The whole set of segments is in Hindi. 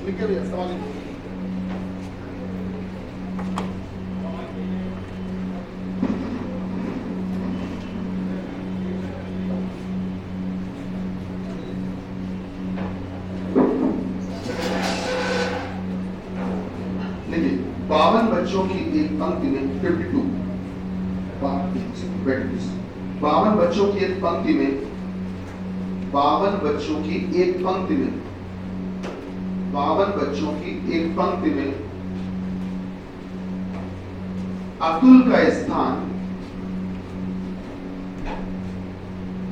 लिखिए भैया सवाल लिखिए। देखिए 52 बच्चों की एक पंक्ति में 52 52 बच्चों की एक पंक्ति में 52 बच्चों की एक पंक्ति में 52 बच्चों की एक पंक्ति में अतुल का स्थान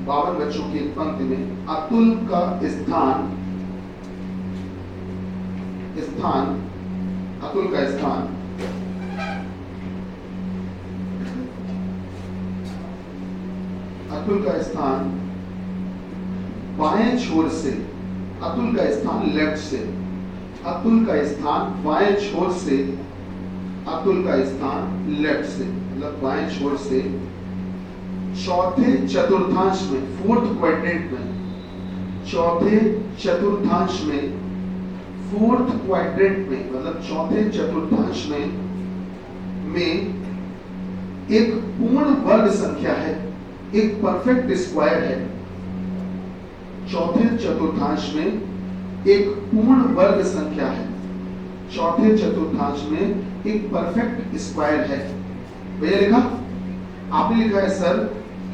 52 बच्चों की एक पंक्ति में अतुल का स्थान अतुल का स्थान बाएं छोर से अतुल का स्थान लेफ्ट से अतुल का स्थान बाएं छोर से अतुल का स्थान लेफ्ट से मतलब बाएं छोर से चौथे चतुर्थांश में फोर्थ क्वाड्रेंट में चौथे चतुर्थांश में फोर्थ क्वाड्रेंट में मतलब चौथे चतुर्थांश में एक पूर्ण वर्ग संख्या है, एक परफेक्ट स्क्वायर है। चौथे चतुर्थांश में एक पूर्ण वर्ग संख्या है, चौथे चतुर्थांश में एक परफेक्ट स्क्वायर है। भैया लिखा, आपने लिखा है सर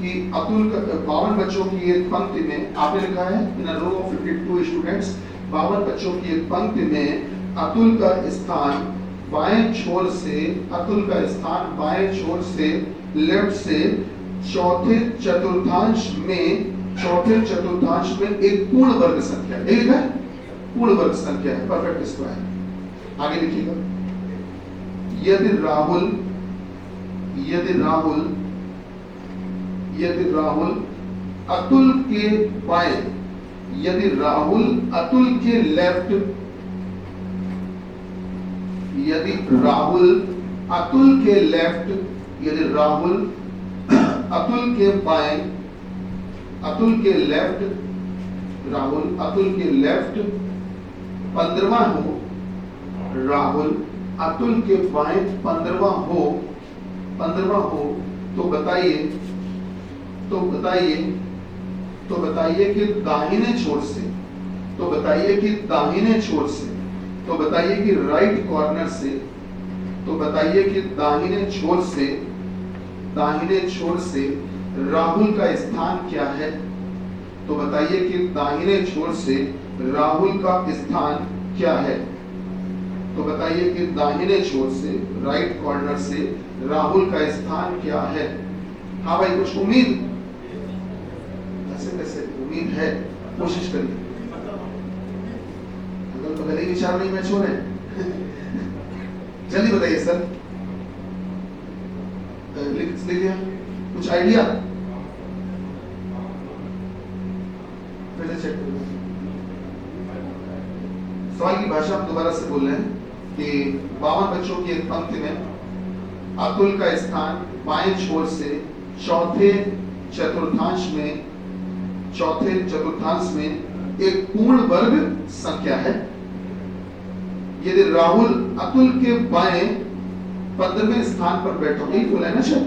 कि अतुल का 52 बच्चों की एक पंक्ति में आपने लिखा है इन अ रो ऑफ 52 स्टूडेंट्स 52 बच्चों की एक पंक्ति में अतुल का स्थान बाएं छोर से लेफ्ट से चौथे चतुर्थांश में एक पूर्ण वर्ग संख्या है, लिखा है पूर्ण वर्ग संख्या है, परफेक्ट स्क्वायर। आगे लिखिएगा, यदि राहुल अतुल के बाएं यदि राहुल अतुल के लेफ्ट यदि राहुल अतुल के लेफ्ट यदि राहुल अतुल के बाएं अतुल के लेफ्ट राहुल अतुल के लेफ्ट 15वां हो राहुल अतुल के बाएं 15वां हो तो बताइए कि दाहिने छोर से बताइए कि राइट कॉर्नर से दाहिने छोर से राहुल का स्थान क्या है? तो बताइए कि दाहिने छोर से राहुल का स्थान क्या है? तो बताइए कि दाहिने छोर से राइट कॉर्नर से राहुल का स्थान क्या है? हाँ भाई, कुछ उम्मीद कैसे उम्मीद है, कोशिश करिए। अगर तो गले विचार नहीं मैच हो रहे जल्दी बताइए सर, लिख लिया कुछ आइडिया? फिर से चेक करो। सवाल की भाषा हम दोबारा से बोल रहे हैं कि 52 बच्चों की एक पंक्ति में अतुल का स्थान बाएं छोर से चौथे चतुर्थांश में एक पूर्ण वर्ग संख्या है। यदि राहुल अतुल के बाएं 15वें स्थान पर बैठा हो, यही बोला है ना शायद,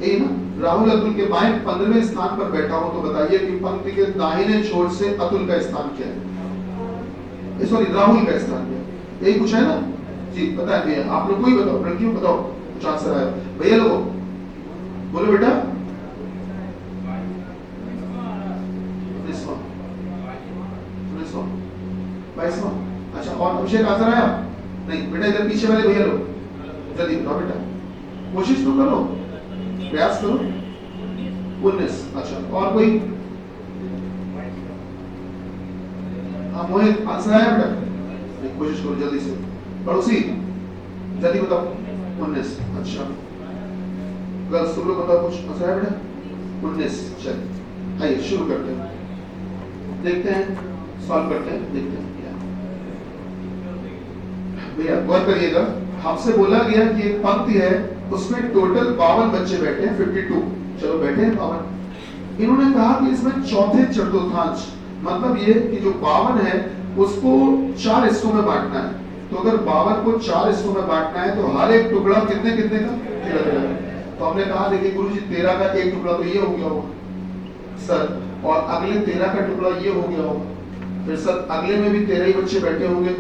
यही ना, राहुल अतुल के बाएं 15वें स्थान पर बैठा हो तो बताइए कि पंक्ति के दाहिने छोर से अतुल का स्थान क्या है? सॉरी, राहुल का स्थान क्या है? यही पूछा है ना जी, पता है भैया? आप लोग को ही बताओ, लड़कियों बताओ कुछ आंसर आया। भैया लोगों बोलो बेटा। 22वां। अच्छा, और अभिषेक आंसर आया? नहीं बेटा, इधर पीछे वाले भैया लोग जल्दी बताओ बेटा, कोशिश तो करो, प्रयास करो। 19। अच्छा, और कोई? हाँ मोहित, आंसर आया बेटा? नहीं, कोशिश करो जल्दी से। पड़ोसी जल्दी बताओ। 19। अच्छा, गर्ल्स तुम लोग बताओ, कुछ आंसर आया बेटा? 19। चलिए आइए शुरू करते हैं, देखते हैं, सॉल्व करते हैं, देखते हैं क्या। भैया गौर करिएगा, हमसे बोला गया कि एक पंक्ति है उसमें टोटल 52 बच्चे बैठे हैं, 52, चलो बैठे हैं 52। इन्होंने कहा कि इसमें चौथे चतुर्थांश, मतलब ये कि जो 52 है उसको 4 हिस्सों में बांटना है। तो अगर 52 को 4 हिस्सों में बांटना है तो हर एक टुकड़ा कितने कितने का 13 तो हमने कहा देखिए गुरु जी 13 का एक टुकड़ा तो ये हो गया होगा सर, और अगले 13 का टुकड़ा ये हो गया होगा, फिर सर अगले में भी 13 ही बच्चे बैठे होंगे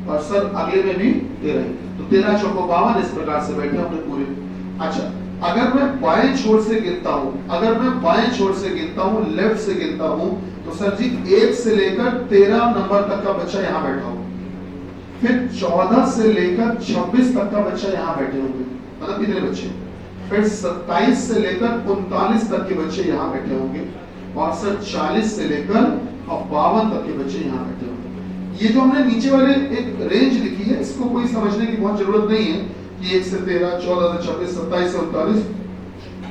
और सर अगले में भी 13 ही, तो 13 चौको 52 इस प्रकार से बैठे होंगे पूरे। अच्छा, अगर मैं बाएं छोर से गिनता हूं, अगर मैं बाएं छोर से गिनता हूं, लेफ्ट से गिनता हूं, तो सर जी 1 से लेकर 13 नंबर तक का बच्चा यहाँ बैठा होगा, फिर 14 से लेकर 26 तक का बच्चा यहाँ बैठे होंगे, मतलब कितने बच्चे, फिर 27 से लेकर 39 तक के बच्चे यहाँ बैठे होंगे, और सर 40 से लेकर 52 तक के बच्चे यहाँ बैठे होंगे। ये जो हमने नीचे वाले एक रेंज लिखी है, इसको कोई समझने की बहुत जरूरत नहीं है कि 1 से 13, 14 से 26, 27 से 39,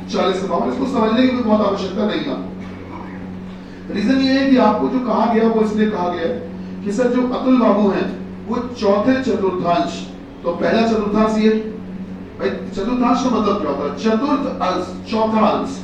40 से 52, इसको समझने की बहुत आवश्यकता नहीं है। रीजन ये है कि आपको जो कहा गया वो इसलिए कहा गया कि सर जो अतुल बाबू हैं वो चौथे चतुर्थांश, तो पहला चतुर्थांश ये भाई, चतुर्थांश का मतलब क्या होता है, चतुर्थ अंश, चौथा अंश,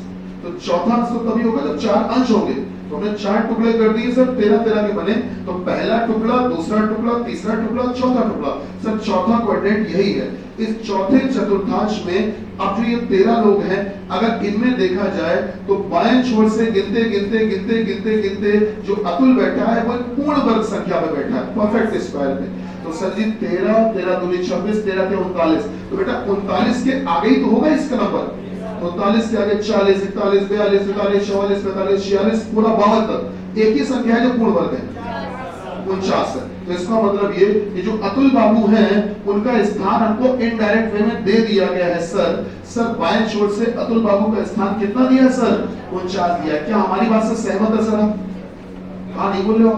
तो चौथा अंश तो तभी होगा जब 4 अंश होंगे, तो हमने 4 टुकड़े कर दिए सर, 13 के बने, तो पहला टुकड़ा, दूसरा टुकड़ा, तीसरा टुकड़ा, चौथा टुकड़ा, सर चौथा क्वाड्रेंट यही है। इस चौथे चतुर्थांश में अब जो ये 13 लोग हैं, अगर इनमें देखा जाए तो बाएं छोर से गिनते गिनते गिनते गिनते गिनते जो अतुल बैठा है वो पूर्ण वर्ग संख्या में बैठा है, परफेक्ट स्क्वायर में। तो सर जी 13, 13 दूनी 26, 13 के 39, तो बेटा 39 के आगे ही तो होगा इसका नंबर, 39 के आगे 40, 41, 42, 43, 44, 45, 46, पूरा 52 तक एक ही संख्या है जो पूर्ण वर्ग है 49 है। तो इसका मतलब ये कि जो अतुल बाबू हैं उनका स्थान हमको इनडायरेक्ट वे में दे दिया गया है सर बाएं छोर से अतुल बाबू का स्थान कितना दिया है सर, 49 दिया है। क्या हमारी बात से सहमत है सर आप? हाँ नहीं बोल रहे हो,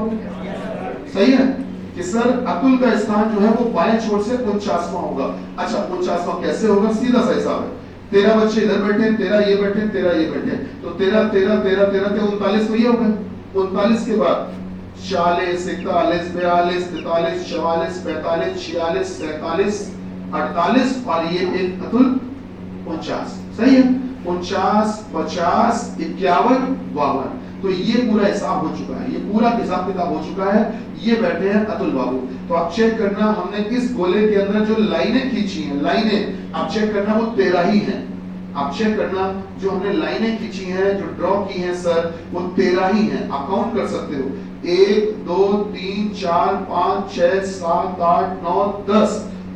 सही है कि सर अतुल का स्थान जो है वो बाएं छोर से 49वां होगा। अच्छा 49वां कैसे होगा, सीधा सा हिसाब है, 13 बच्चे इधर बैठे, 13 ये बैठे, 13 ये बैठे, तो 13 13 13 13 के 39 तो ये हो गए, 39 के बाद 40, 41, 42, 43, 44, 45, 46, 47, 48 और ये एक अतुल 49, सही है, 49, 50, 51, 52, तो ये पूरा हिसाब हो चुका है, ये पूरा हिसाब किताब हो चुका है। ये बैठे हैं अतुल बाबू। तो आप चेक करना, हमने इस गोले के अंदर जो लाइनें खींची हैं, लाइनें आप चेक करना वो 13 ही हैं। आप चेक करना जो हमने लाइनें खींची हैं, जो ड्रॉ की हैं सर, वो 13 ही हैं। आप काउंट कर सकते हो, 1 2 3 4 5 6 7 8 9 10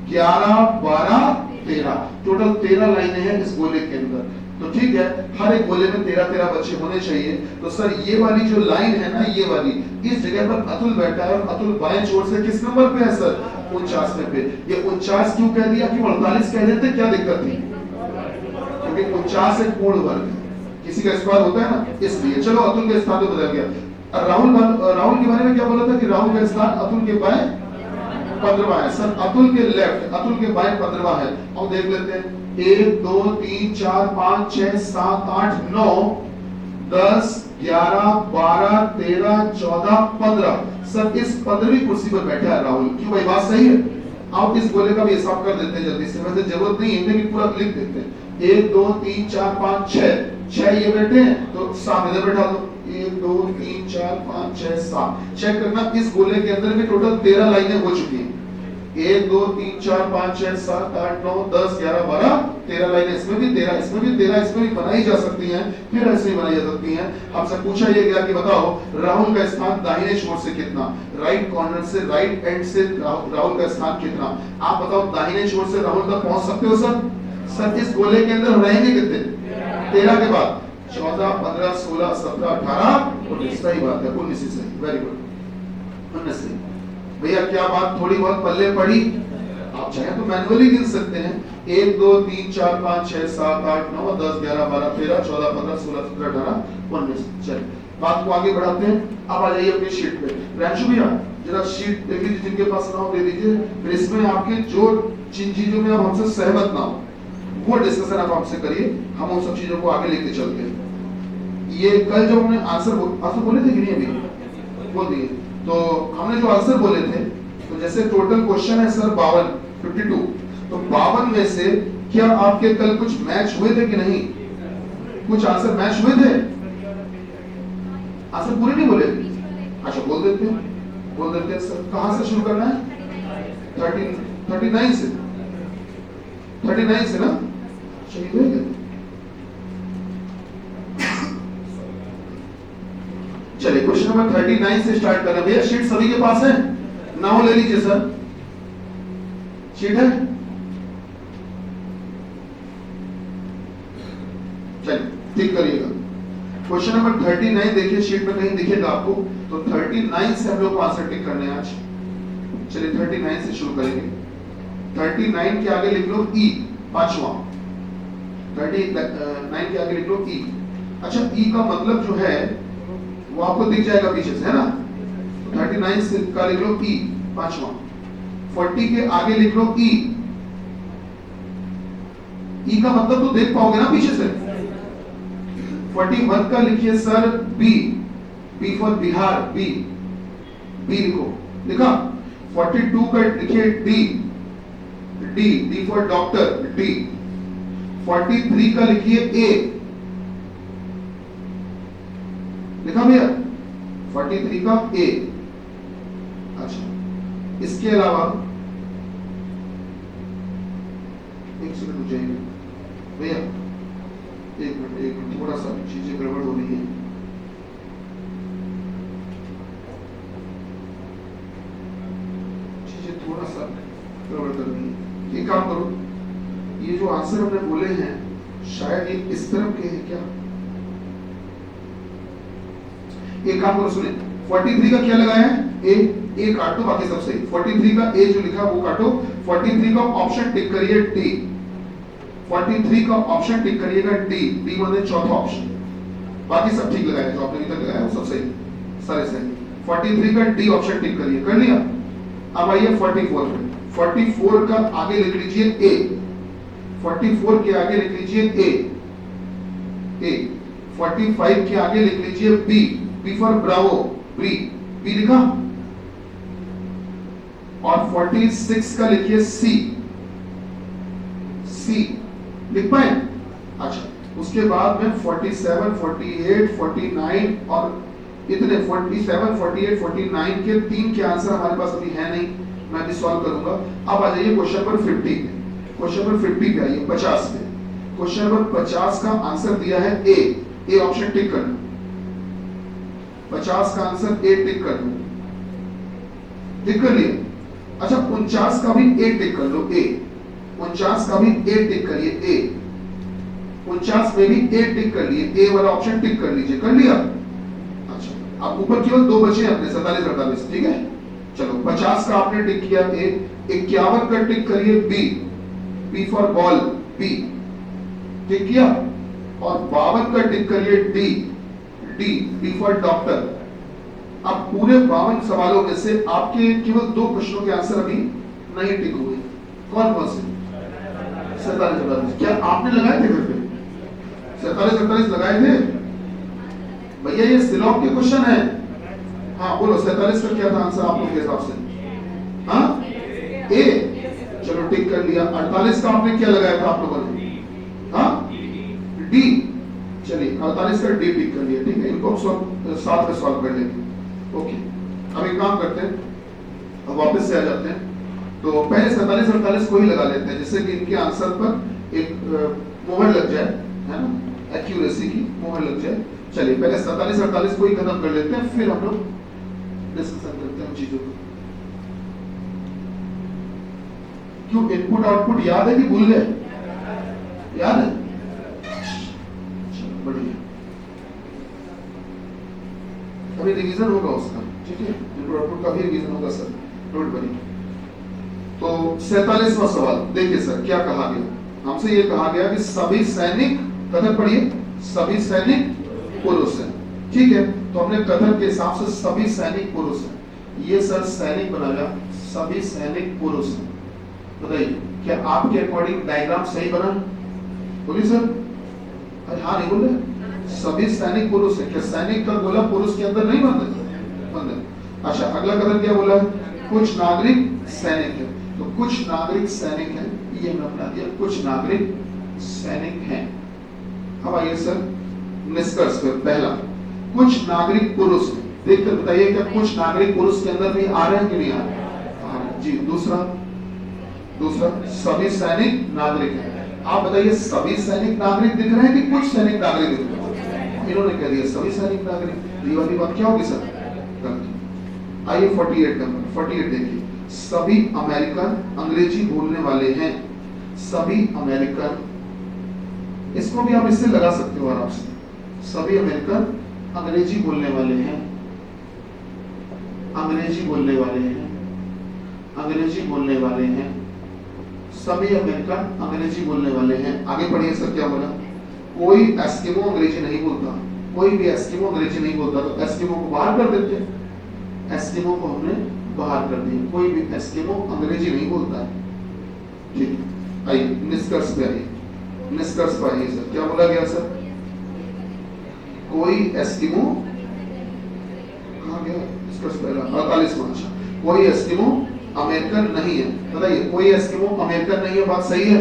11 12 13, टोटल 13 लाइनें हैं इस गोले के अंदर। तो ठीक है, हर एक गोले में 13 13 बच्चे होने चाहिए। तो सर ये वाली जो लाइन है ना, ये वाली, इस जगह पर अतुल बैठा है और अतुल बाएं छोर से किस नंबर पे है सर, 49वें पे। ये 49 क्यों कह दिया, क्यों 48 कह देते, क्या दिक्कत थी? क्योंकि 49 एक पूर्ण वर्ग है, किसी का स्क्वायर होता है ना, इसलिए। चलो अतुल का स्थान तो बदल गया। राहुल के बारे में क्या बोला था कि राहुल का स्थान अतुल के बाएं 15वां है सर, अतुल के लेफ्ट, अतुल के बाएं 15वां है। और देख लेते हैं, 1 2 3 4 5 6 7 8 9 10 11 12 13 14 15, सर इस 15वीं कुर्सी पर बैठा है राहुल। क्यों भाई, बात सही है? आप इस गोले का भी हिसाब कर देते हैं जल्दी से, वैसे जरूरत नहीं है लेकिन पूरा लिख देते हैं। 1 2 3 4 5 6 ये बैठे हैं, तो 7 इधर बैठा दो, 1 2 3 4 5 6 7। चेक करना, इस गोले के अंदर में टोटल 13 लाइनें हो चुकी हैं। 1 2 3 4 5 6 7 8 9 10 11 12 13 लाइनें, इसमें भी 13, इसमें भी 13, इसमें भी बनाई जा सकती हैं, फिर ऐसे ही बनाई जा सकती हैं। आपसे पूछा ये गया कि बताओ राहुल का स्थान दाहिने छोर से कितना, राइट कॉर्नर से, राइट एंड से राहुल का स्थान कितना। आप बताओ दाहिने छोर से राहुल तक पहुंच सकते हो सर? सर इस गोले के अंदर रहेंगे कितने, 13 के बाद 14 15 16 17 18 19, सही बात है, 19 ही सही, वेरी गुड, 19 सही। भैया क्या बात थोड़ी बहुत पल्ले पड़ी? आप चाहे तो मैनुअली गिन सकते हैं, 1 2 3 4 5 6 7 8 9 10 11 12 13 14 15 16 17 18 19। चलिए बात को आगे बढ़ाते हैं। अब आ जाइए अपनी शीट पे। रांशु भैया जरा शीट देख लीजिए, जिनके पास नाम दे दीजिए, फिर इसमें आपके जो जिन चीजों में आप हमसे सहमत ना हो वो डिस्कशन आप हमसे करिए, हम उन सब चीजों को आगे लेके चलते हैं। ये कल जो हमने आंसर बोले थे कि नहीं, अभी बोल दिए, तो हमने जो आंसर बोले थे, तो जैसे टोटल क्वेश्चन है सर 52, तो 52 में से क्या आपके कल कुछ मैच हुए थे कि नहीं? कुछ आंसर मैच हुए थे? आंसर पूरे नहीं बोले? अच्छा बोल देते हैं, बोल देते हैं सर कहां से शुरू करना है? 39 से 39 से ना शहीद हो गए। चलिए क्वेश्चन नंबर 39 से स्टार्ट करना। भैया शीट सभी के पास है ना? हो ले लीजिए सर, शीट है। चलिए ठीक करिएगा। क्वेश्चन नंबर 39 देखिए, शीट में कहीं दिखेगा आपको, तो 39 से हम लोग आंसर टिक करने हैं आज। चलिए 39 से शुरू करेंगे। 39 के आगे लिख लो ई, पांचवा। 39 के आगे लिख लो ई। अच्छा ई का मतलब जो है वो आपको दिख जाएगा पीछे से, है ना? 39 से का लिख लो ई, पांचवा। 40 के आगे लिख लो ई। ई का मतलब तो देख पाओगे ना पीछे से। 41 का लिखिए sir B, B for Bihar, B, B लिखो, लिखा। 42 का लिखिए D, D, D for doctor, D. 43 का लिखिए ए, लिखा भैया? 43 का ए। अच्छा इसके अलावा एक सेकंड रुक जाइए भैया, एक मिनट, थोड़ा सा चीजें गड़बड़ हो रही है। चीजें थोड़ा सा गड़बड़ कर रही है। एक काम करो, ये जो आंसर हमने बोले हैं शायद ये इस तरफ के हैं क्या? एक काम करो सुने, 43 का क्या लगाया है? ए, ए काटो, बाकी सब सही। 43 का ए जो लिखा वो काटो। 43 का ऑप्शन टिक करिए डी। 43 का ऑप्शन टिक करिएगा डी, डी मतलब चौथा ऑप्शन। बाकी सब ठीक लगाया, जो आपने अभी तक लगाया वो सब सही, सारे सही। 43 का डी ऑप्शन टिक करिए, कर लिया? अब आइए 44 पे। 44 का आगे लिख लीजिए ए, 44 के आगे लिख लीजिए ए, ए। 45 के आगे लिख लीजिए B, B for bravo, B, B लिखा। और 46 का लिखिए सी, सी लिख पाए? अच्छा उसके बाद में 47, 48, 49 और इतने 47, 48, 49 के 3 के आंसर हमारे पास अभी है नहीं, मैं अभी सॉल्व करूंगा। अब आ जाइए क्वेश्चन नंबर 50 पे। क्वेश्चन नंबर 50 पे आइए, 50 पे। क्वेश्चन नंबर 50 का आंसर दिया है ए, ए ऑप्शन टिक करना। 50 का आंसर ए टिक कर लो, टिक कर लिया। अच्छा 49 का भी ए टिक कर लो, ए। 49 का भी ए टिक करिए, ए। 49 में भी ए टिक कर लिए, ए वाला ऑप्शन टिक कर लीजिए, कर लिया? अच्छा अब ऊपर केवल 2 बचे अपने, 47, 48, ठीक है। चलो 50 का आपने टिक किया ए। 51 का टिक करिए B, B for ball, B tick किया। और 52 का टिक करिए D, D, D for doctor. अब पूरे 52 सवालों में से आपके केवल 2 प्रश्नों के आंसर अभी नहीं टिक हुए। कौन कौन से? 47, 48। क्या आपने लगाए थे घर पे? 47, 48 लगाए थे भैया? ये सिलॉक के क्वेश्चन है। हाँ बोलो 47 का क्या था आंसर आप लोग के हिसाब से? हाँ ए, चलो टिक कर लिया। 48 का आपने क्या लगाया था आप लोगों ने? हाँ डी, चलिए 48 का डी टिक कर लिया, ठीक है। इनको साथ में सॉल्व कर लेंगे, ओके। अब एक काम करते हैं, अब वापस से आ जाते हैं। तो पहले 47, 48 को ही लगा लेते हैं, जिससे कि इनके आंसर पर एक मोहर लग जाए, है ना, एक्यूरेसी की मोहर लग जाए। चलिए पहले 47, 48 को ही खत्म कर लेते हैं, फिर हम लोग डिस्कशन करते हैं चीजों को। क्यों इनपुट आउटपुट याद है कि भूल गए? याद है? बढ़िया, अभी रिवीजन होगा उसका, ठीक है। इनपुट आउटपुट का भी रिवीजन होगा सर, डोंट वरी। तो 47वां सवाल देखिए सर, क्या कहा गया हमसे? ये कहा गया कि सभी सैनिक, कथन पढ़िए, सभी सैनिक पुरुष हैं, ठीक है। तो हमने कथन के हिसाब से सभी सैनिक पुरुष हैं, ये सर सैनिक बनाया, सभी सैनिक पुरुष हैं। बताइए क्या आपके अकॉर्डिंग डायग्राम सही बना? बोलिए सर। अरे हाँ नहीं बोल रहे, सभी सैनिक पुरुष है। क्या सैनिक का गोला पुरुष के अंदर नहीं बंद? अच्छा अगला कथन क्या बोला? कुछ नागरिक सैनिक है। तो कुछ नागरिक सैनिक हैं, ये हमने अपना दिया, कुछ नागरिक सैनिक हैं। अब आइए सर निष्कर्ष पर। पहला, कुछ नागरिक पुरुष हैं, देखकर बताइए क्या कुछ नागरिक पुरुष के अंदर भी आ रहे हैं कि नहीं आ रहे? जी। दूसरा सभी सैनिक नागरिक हैं। आप बताइए सभी सैनिक नागरिक दिख रहे हैं कि कुछ सैनिक नागरिक दिख रहे हैं? इन्होंने कह दिया सभी सैनिक नागरिक, ये वाली बात क्या होगी सर? गलत। आइए 48 नंबर 48 देखिए, सभी अमेरिकन अंग्रेजी बोलने वाले हैं। सभी अमेरिकन, इसको भी आप इससे लगा सकते हो आराम से। सभी अमेरिकन अंग्रेजी बोलने वाले हैं, अंग्रेजी बोलने वाले हैं, अंग्रेजी बोलने वाले हैं। सभी अमेरिकन अंग्रेजी बोलने वाले हैं। आगे पढ़िए सर क्या बोला? कोई एस्किमो अंग्रेजी नहीं बोलता, कोई भी एस्किमो अंग्रेजी नहीं बोलता, तो एस्किमो को बाहर कर देते हैं। एस्किमो को हमने बाहर कर दिया, कोई भी एस्किमो अंग्रेजी नहीं बोलता है। ठीक, आइए निष्कर्ष पे आइए, निष्कर्ष पे आइए सर, क्या बोला गया सर? कोई एस्किमो, कहाँ गया निष्कर्ष पहला? 48वां। कोई एस्किमो अमेरिकन नहीं है। बताइए कोई एस्किमो अमेरिकन नहीं है, बात सही है?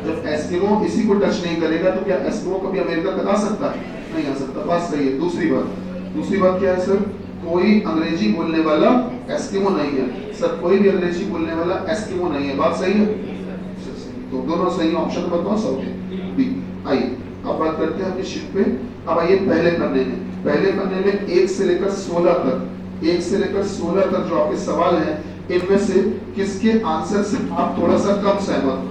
जब एस्किमो इसी को टच नहीं करेगा तो क्या एस्किमो कभी अमेरिका तक आ सकता है? नहीं आ सकता, बात सही है। दूसरी बात क्या है सर? कोई अंग्रेजी बोलने वाला एस्किमो नहीं है। सर कोई भी अंग्रेजी बोलने वाला एस्किमो नहीं है, बात सही है? तो दोनों सही ऑप्शन बताओ सब बी। आइए अब बात करते हैं अपनी शीट पे। अब आइए पहले पन्ने में 1 से लेकर 16 तक, 1 से लेकर 16 तक जो आपके सवाल हैं, इनमें से किसके आंसर से आप थोड़ा सा कम सहमत हो?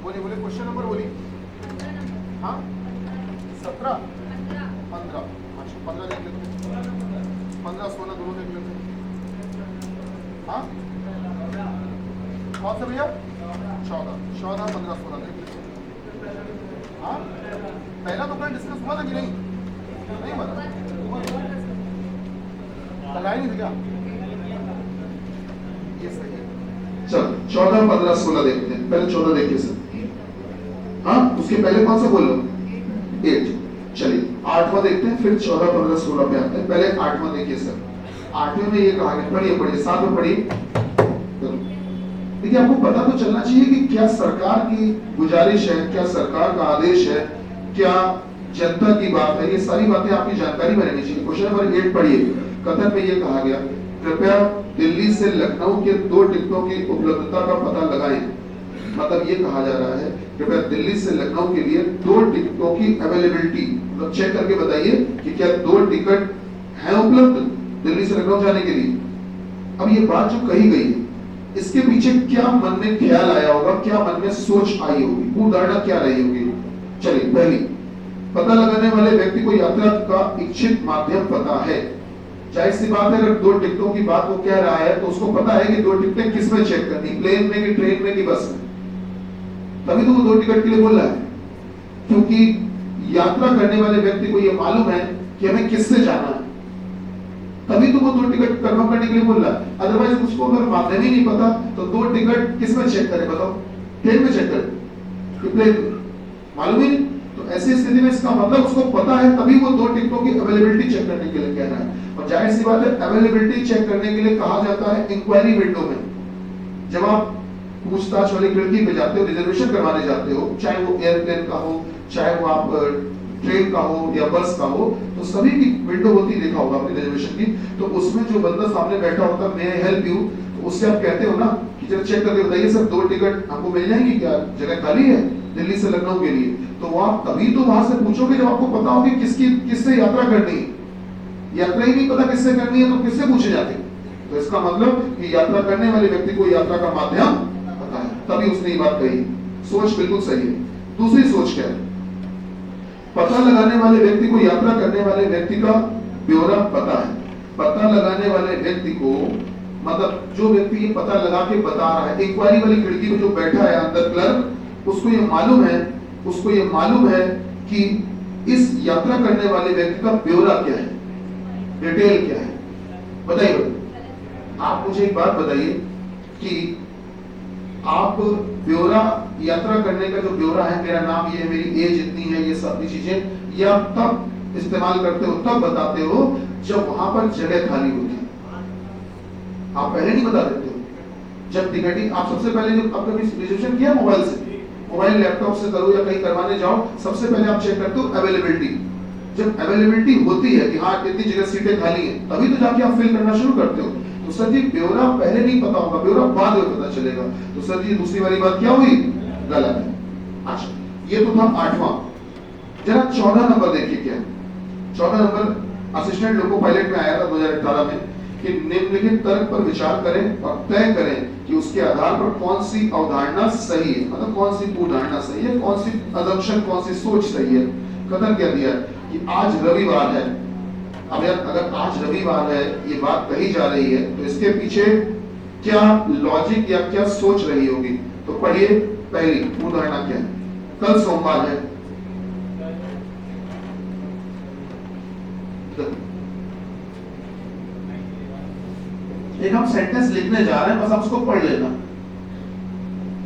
बोलिए क्वेश्चन नंबर बोलिए। हाँ 17 15, अच्छा 15 देख लेते हैं, 15 16 दोनों देख लेते हैं। हाँ कौन सा भैया? 14 15 16 देख लेते हैं। हाँ पहला तो अपना डिस्कस हुआ था कि नहीं बता लगाई नहीं थी क्या? ये सही है। चल 14 15 16 देखते हैं। पहले 14 देखिए सर। हाँ उसके पहले कौन सा बोल लो? 8। चलिए 8वां देखते हैं, फिर 14 15 16 पे आते हैं। पहले 8वां देखिए सर। 8वें में ये कहा गया, पढ़िए साथ में पढ़िए। देखिए आपको पता तो चलना चाहिए कि क्या सरकार की गुजारिश है, क्या सरकार का आदेश है, क्या जनता की बात है, ये सारी बातें आपकी जानकारी में रहनी चाहिए। क्वेश्चन नंबर 8 पढ़िए। कथन में ये कहा गया, कृपया दिल्ली से लखनऊ के 2 टिकटों की उपलब्धता का पता लगाएं। मतलब ये कहा जा रहा है कृपया दिल्ली से लखनऊ के लिए 2 टिकटों की अवेलेबिलिटी, मतलब चेक करके बताइए कि क्या 2 टिकट हैं उपलब्ध दिल्ली से लखनऊ जाने के लिए। अब ये बात जो कही गई है, इसके पीछे क्या मन में ख्याल आया होगा, क्या मन में सोच आई होगी, वो धारणा क्या रही होगी? चलिए पहली, पता लगाने वाले व्यक्ति को यात्रा का इच्छित माध्यम पता है। जाहिर सी बात है अगर 2 टिकटों की बात वो कह रहा है तो उसको पता है कि 2 टिकटें किस में चेक करनी, प्लेन में कि ट्रेन में कि बस में, तभी तो वो 2 टिकट के लिए बोल रहा है। क्योंकि यात्रा करने वाले व्यक्ति को ये मालूम है कि हमें किससे जाना है, तभी तो वो 2 टिकट कंफर्म करने के लिए बोल रहा है। अदरवाइज उसको अगर माध्यम ही नहीं पता तो 2 टिकट किस में चेक करे बताओ? ट्रेन में चेक करे कि प्लेन में? मालूम ही नहीं। तो ऐसी स्थिति में इसका मतलब उसको पता है, तभी वो 2 टिकटों की अवेलेबिलिटी चेक करने के लिए कह रहा है। और जाहिर सी बात है अवेलेबिलिटी चेक करने के लिए कहा जाता है इंक्वायरी विंडो में। जब आप पूछताछ वाली खिड़की पे जाते हो, रिजर्वेशन करवाने जाते हो, चाहे वो एयरप्लेन का हो, चाहे वो आप ट्रेन का हो या बस का हो, तो सभी की विंडो होती है, देखा होगा अपनी रिजर्वेशन की। तो उसमें जो बंदा सामने बैठा होता है, मे आई हेल्प यू, तो उससे आप कहते हो ना कि जब चेक करके बताइए सर 2 टिकट हमको मिल जाएंगी क्या, जगह खाली है दिल्ली से लखनऊ के लिए? तो वो आप तभी तो वहां से पूछोगे जब आपको पता हो कि किससे यात्रा करनी है। यात्रा ही नहीं पता किससे करनी है तो किससे पूछे जाते? तो इसका मतलब कि यात्रा करने वाले व्यक्ति को यात्रा का माध्यम पता है, तभी उसने ये बात कही। सोच बिल्कुल सही है। दूसरी सोच क्या है? पता लगाने वाले व्यक्ति को यात्रा करने वाले व्यक्ति का ब्यौरा पता है। पता लगाने वाले व्यक्ति को मतलब जो व्यक्ति ये पता लगा के बता रहा है, इंक्वायरी वाली खिड़की में जो बैठा है अंदर क्लर्क, उसको ये मालूम है कि इस यात्रा करने वाले व्यक्ति का ब्यौरा क्या है, डिटेल क्या है। बताइए आप मुझे एक बात बताइए कि आप ब्यौरा, यात्रा करने का जो ब्यौरा है, मेरा नाम ये है, मेरी एज इतनी है, ये सब चीजें, ये आप तब इस्तेमाल करते हो, तब बताते हो जब वहां पर जगह खाली होती है। आप पहले नहीं बता देते हो। जब टिकटिंग आप सबसे पहले जो आपने रिजर्वेशन किया मोबाइल लैपटॉप से करो या कहीं करवाने जाओ, सबसे पहले आप चेक करते हो अवेलेबिलिटी। जब अवेलेबिलिटी होती है कि हाँ इतनी जगह सीटें खाली हैं, तभी तो जाके आप फिल करना शुरू करते हो। तो सर जी ब्यौरा पहले नहीं पता होगा, ब्यौरा बाद में पता चलेगा। तो सर जी दूसरी वाली बात क्या हुई, गलत है। अच्छा ये तो था 8वां। जरा 14 नंबर देखिए क्या है। 14 नंबर असिस्टेंट लोको पायलट में आया था 2018 में कि निम्नलिखित तर्क पर विचार करें और तय करें कि उसके आधार पर कौन सी अवधारणा सही है, मतलब कौन सी पूर्वधारणा सही है, कौन सी अजम्पशन, कौन सी सोच सही है। कथन क्या दिया कि आज रविवार है। अब यार अगर आज रविवार है ये बात कही जा रही है तो इसके पीछे क्या लॉजिक या क्या सोच रही होगी। तो पढ़िए पहली पूर्वधारणा क्या है, कल सोमवार है। एक हम सेंटेंस लिखने जा रहे हैं, बस आप उसको पढ़ लेना।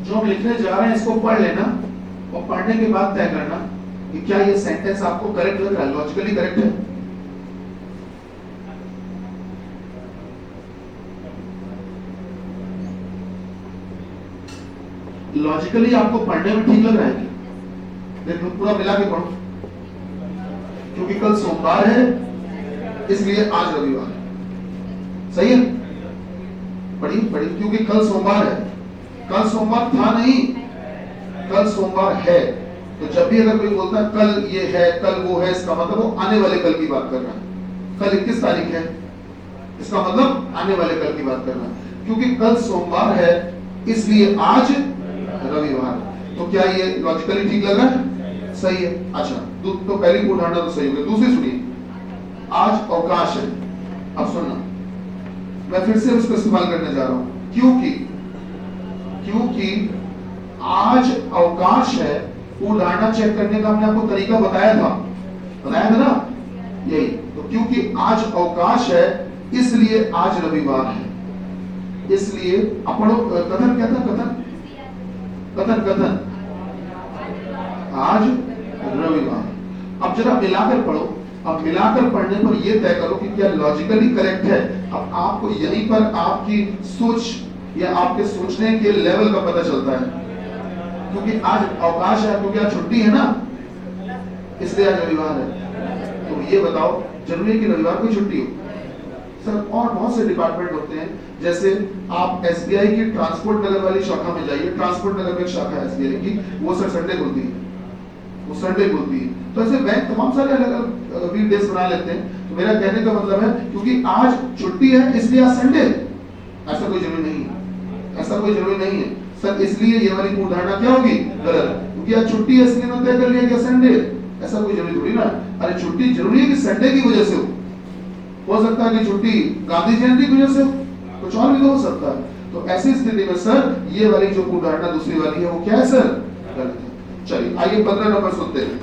जो हम लिखने जा रहे हैं इसको पढ़ लेना और पढ़ने के बाद तय करना कि क्या ये सेंटेंस आपको करेक्ट लग रहा है, लॉजिकली करेक्ट है। लॉजिकली आपको पढ़ने में ठीक लग रहा है क्या? देखो पूरा मिला के पढ़ो, क्योंकि कल सोमवार है इसलिए आज रविवार है। सही है, पढ़िए पढ़िए, क्योंकि कल सोमवार है। कल सोमवार था नहीं, कल सोमवार है। तो जब भी अगर कोई बोलता है कल ये है, कल वो है, इसका मतलब वो आने वाले कल की बात कर रहा है। कल 21 तारीख है, इसका मतलब आने वाले कल की बात कर रहा है। क्योंकि कल सोमवार है इसलिए आज रविवार। तो क्या ये लॉजिकली ठीक लग रहा है? सही है। अच्छा तो पहली पूर्वधारणा तो सही हो गई। दूसरी सुनिए, आज अवकाश है। अब सुनना, मैं फिर से उसको इस्तेमाल करने जा रहा हूं क्योंकि आज अवकाश है। पूर्वधारणा चेक करने का हमने आपको तरीका बताया था ना, यही। तो क्योंकि आज अवकाश है इसलिए आज रविवार है। इसलिए अपनो कथन क्या था, कथन आज रविवार। अब जरा मिलाकर पढ़ो। अब मिलाकर पढ़ने पर यह तय करो कि क्या लॉजिकली करेक्ट है। अब आपको यहीं पर आपकी सोच या आपके सोचने के लेवल का पता चलता है। क्योंकि आज अवकाश है, क्योंकि आज छुट्टी है ना, इसलिए आज रविवार है। तो ये बताओ जरूरी है कि रविवार को छुट्टी हो? सर और बहुत से डिपार्टमेंट होते हैं, जैसे आप एसबीआई की ट्रांसपोर्ट नगर वाली शाखा में जाइए। ट्रांसपोर्ट नगर में एक शाखा है एसबीआई की, वो सर संडे खुलती है, वो संडे खुलती है। तो ऐसे बैंक तमाम सारे अलग अलग वीक डेज बना लेते हैं। तो मेरा कहने का मतलब है क्योंकि आज छुट्टी है इसलिए आज संडे, ऐसा कोई जरूरी नहीं है, ऐसा कोई जरूरी नहीं है सर। इसलिए ये वाली पूर्वधारणा क्या होगी, गलत। क्योंकि आज छुट्टी है इसलिए तय कर लिया गया संडे, ऐसा कोई जरूरी थोड़ी ना। अरे छुट्टी जरूरी है कि संडे की वजह से हो सकता है कि छुट्टी गांधी जयंती की वजह से हो, कुछ और भी हो सकता है। तो ऐसी स्थिति में सर ये वाली जो पूर्वधारणा दूसरी वाली है वो क्या है सर, गलत है। चलिए आइए 15 नंबर सुनते हैं।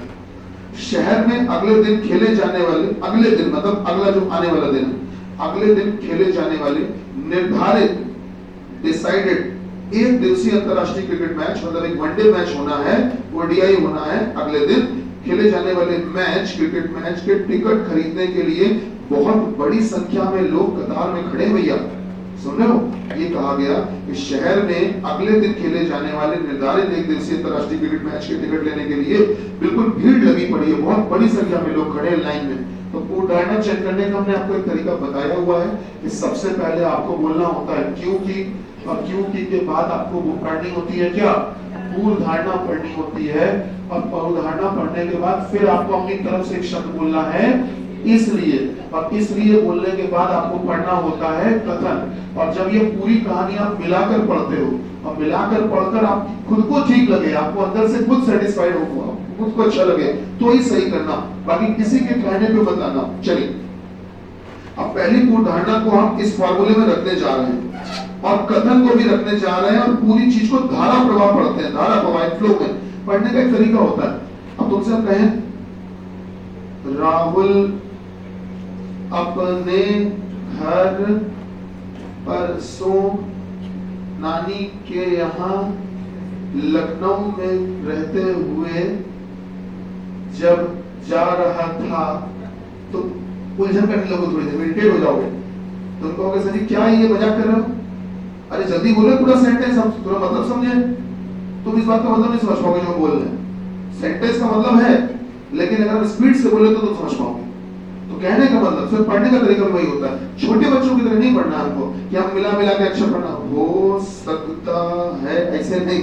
शहर में अगले दिन खेले जाने वाले, अगले दिन मतलब अगला जो आने वाला दिन, अगले दिन खेले जाने वाले निर्धारित डिसाइडेड एक दिवसीय अंतरराष्ट्रीय क्रिकेट मैच, मतलब एक वनडे मैच होना है, ओडीआई होना है। अगले दिन खेले जाने वाले मैच, क्रिकेट मैच के टिकट खरीदने के लिए बहुत बड़ी संख्या में लोग कतार में खड़े। भैया सुन रहे हो, ये कहा गया कि शहर में अगले दिन खेले जाने वाले निर्धारित एक दिवसीय अंतरराष्ट्रीय क्रिकेट मैच के टिकट लेने के लिए बिल्कुल भीड़ लगी पड़ी है, बहुत बड़ी संख्या में लोग खड़े हैं लाइन में। तो पूर्वधारणा चेक करने का हमने आपको एक तरीका बताया हुआ है कि सबसे पहले आपको बोलना होता है क्योंकि, और क्योंकि के बाद आपको वो पढ़नी होती है क्या, पूर्वधारणा पढ़नी होती है। और पूर्वधारणा पढ़ने के बाद फिर आपको अपनी तरफ से एक शब्द बोलना है इसलिए, और इसलिए बोलने के बाद आपको पढ़ना होता है कथन। और जब ये पूरी कहानी आप मिलाकर पढ़ते हो और मिलाकर पढ़कर आप खुद को ठीक लगे, आपको अंदर से खुद सेटिस्फाइड हो, खुद को अच्छा लगे तो ही सही करना, बाकी किसी के कहने पे बताना। चलिए अब पहली पूर्वधारणा को हम इस फॉर्मूले में रखने जा रहे हैं और कथन को भी रखने जा रहे हैं और पूरी चीज को धारा प्रवाह पढ़ते हैं। धारा प्रवाह फ्लो में पढ़ने का एक तरीका होता है। अब तुमसे हम कहें राहुल अपने घर परसों नानी के यहाँ लखनऊ में रहते हुए जब जा रहा था, तो उलझन करने लगो, थोड़ी देर इरिटेट हो जाओगे। तुम कहोगे सर जी क्या ये मजाक कर रहे हो, अरे जल्दी बोलो पूरा सेंटेंस, हम थोड़ा मतलब समझे। तुम इस बात का मतलब नहीं समझ पाओगे जो बोल रहे हैं। सेंटेंस का मतलब है लेकिन अगर हम स्पीड से बोले तो समझ पाओगे। तो कहने का मतलब सिर्फ पढ़ने का तरीका भी वही होता है। छोटे बच्चों की तरह नहीं पढ़ना हमको कि हम मिला मिला के अक्षर पढ़ना हो सकता है, ऐसे नहीं।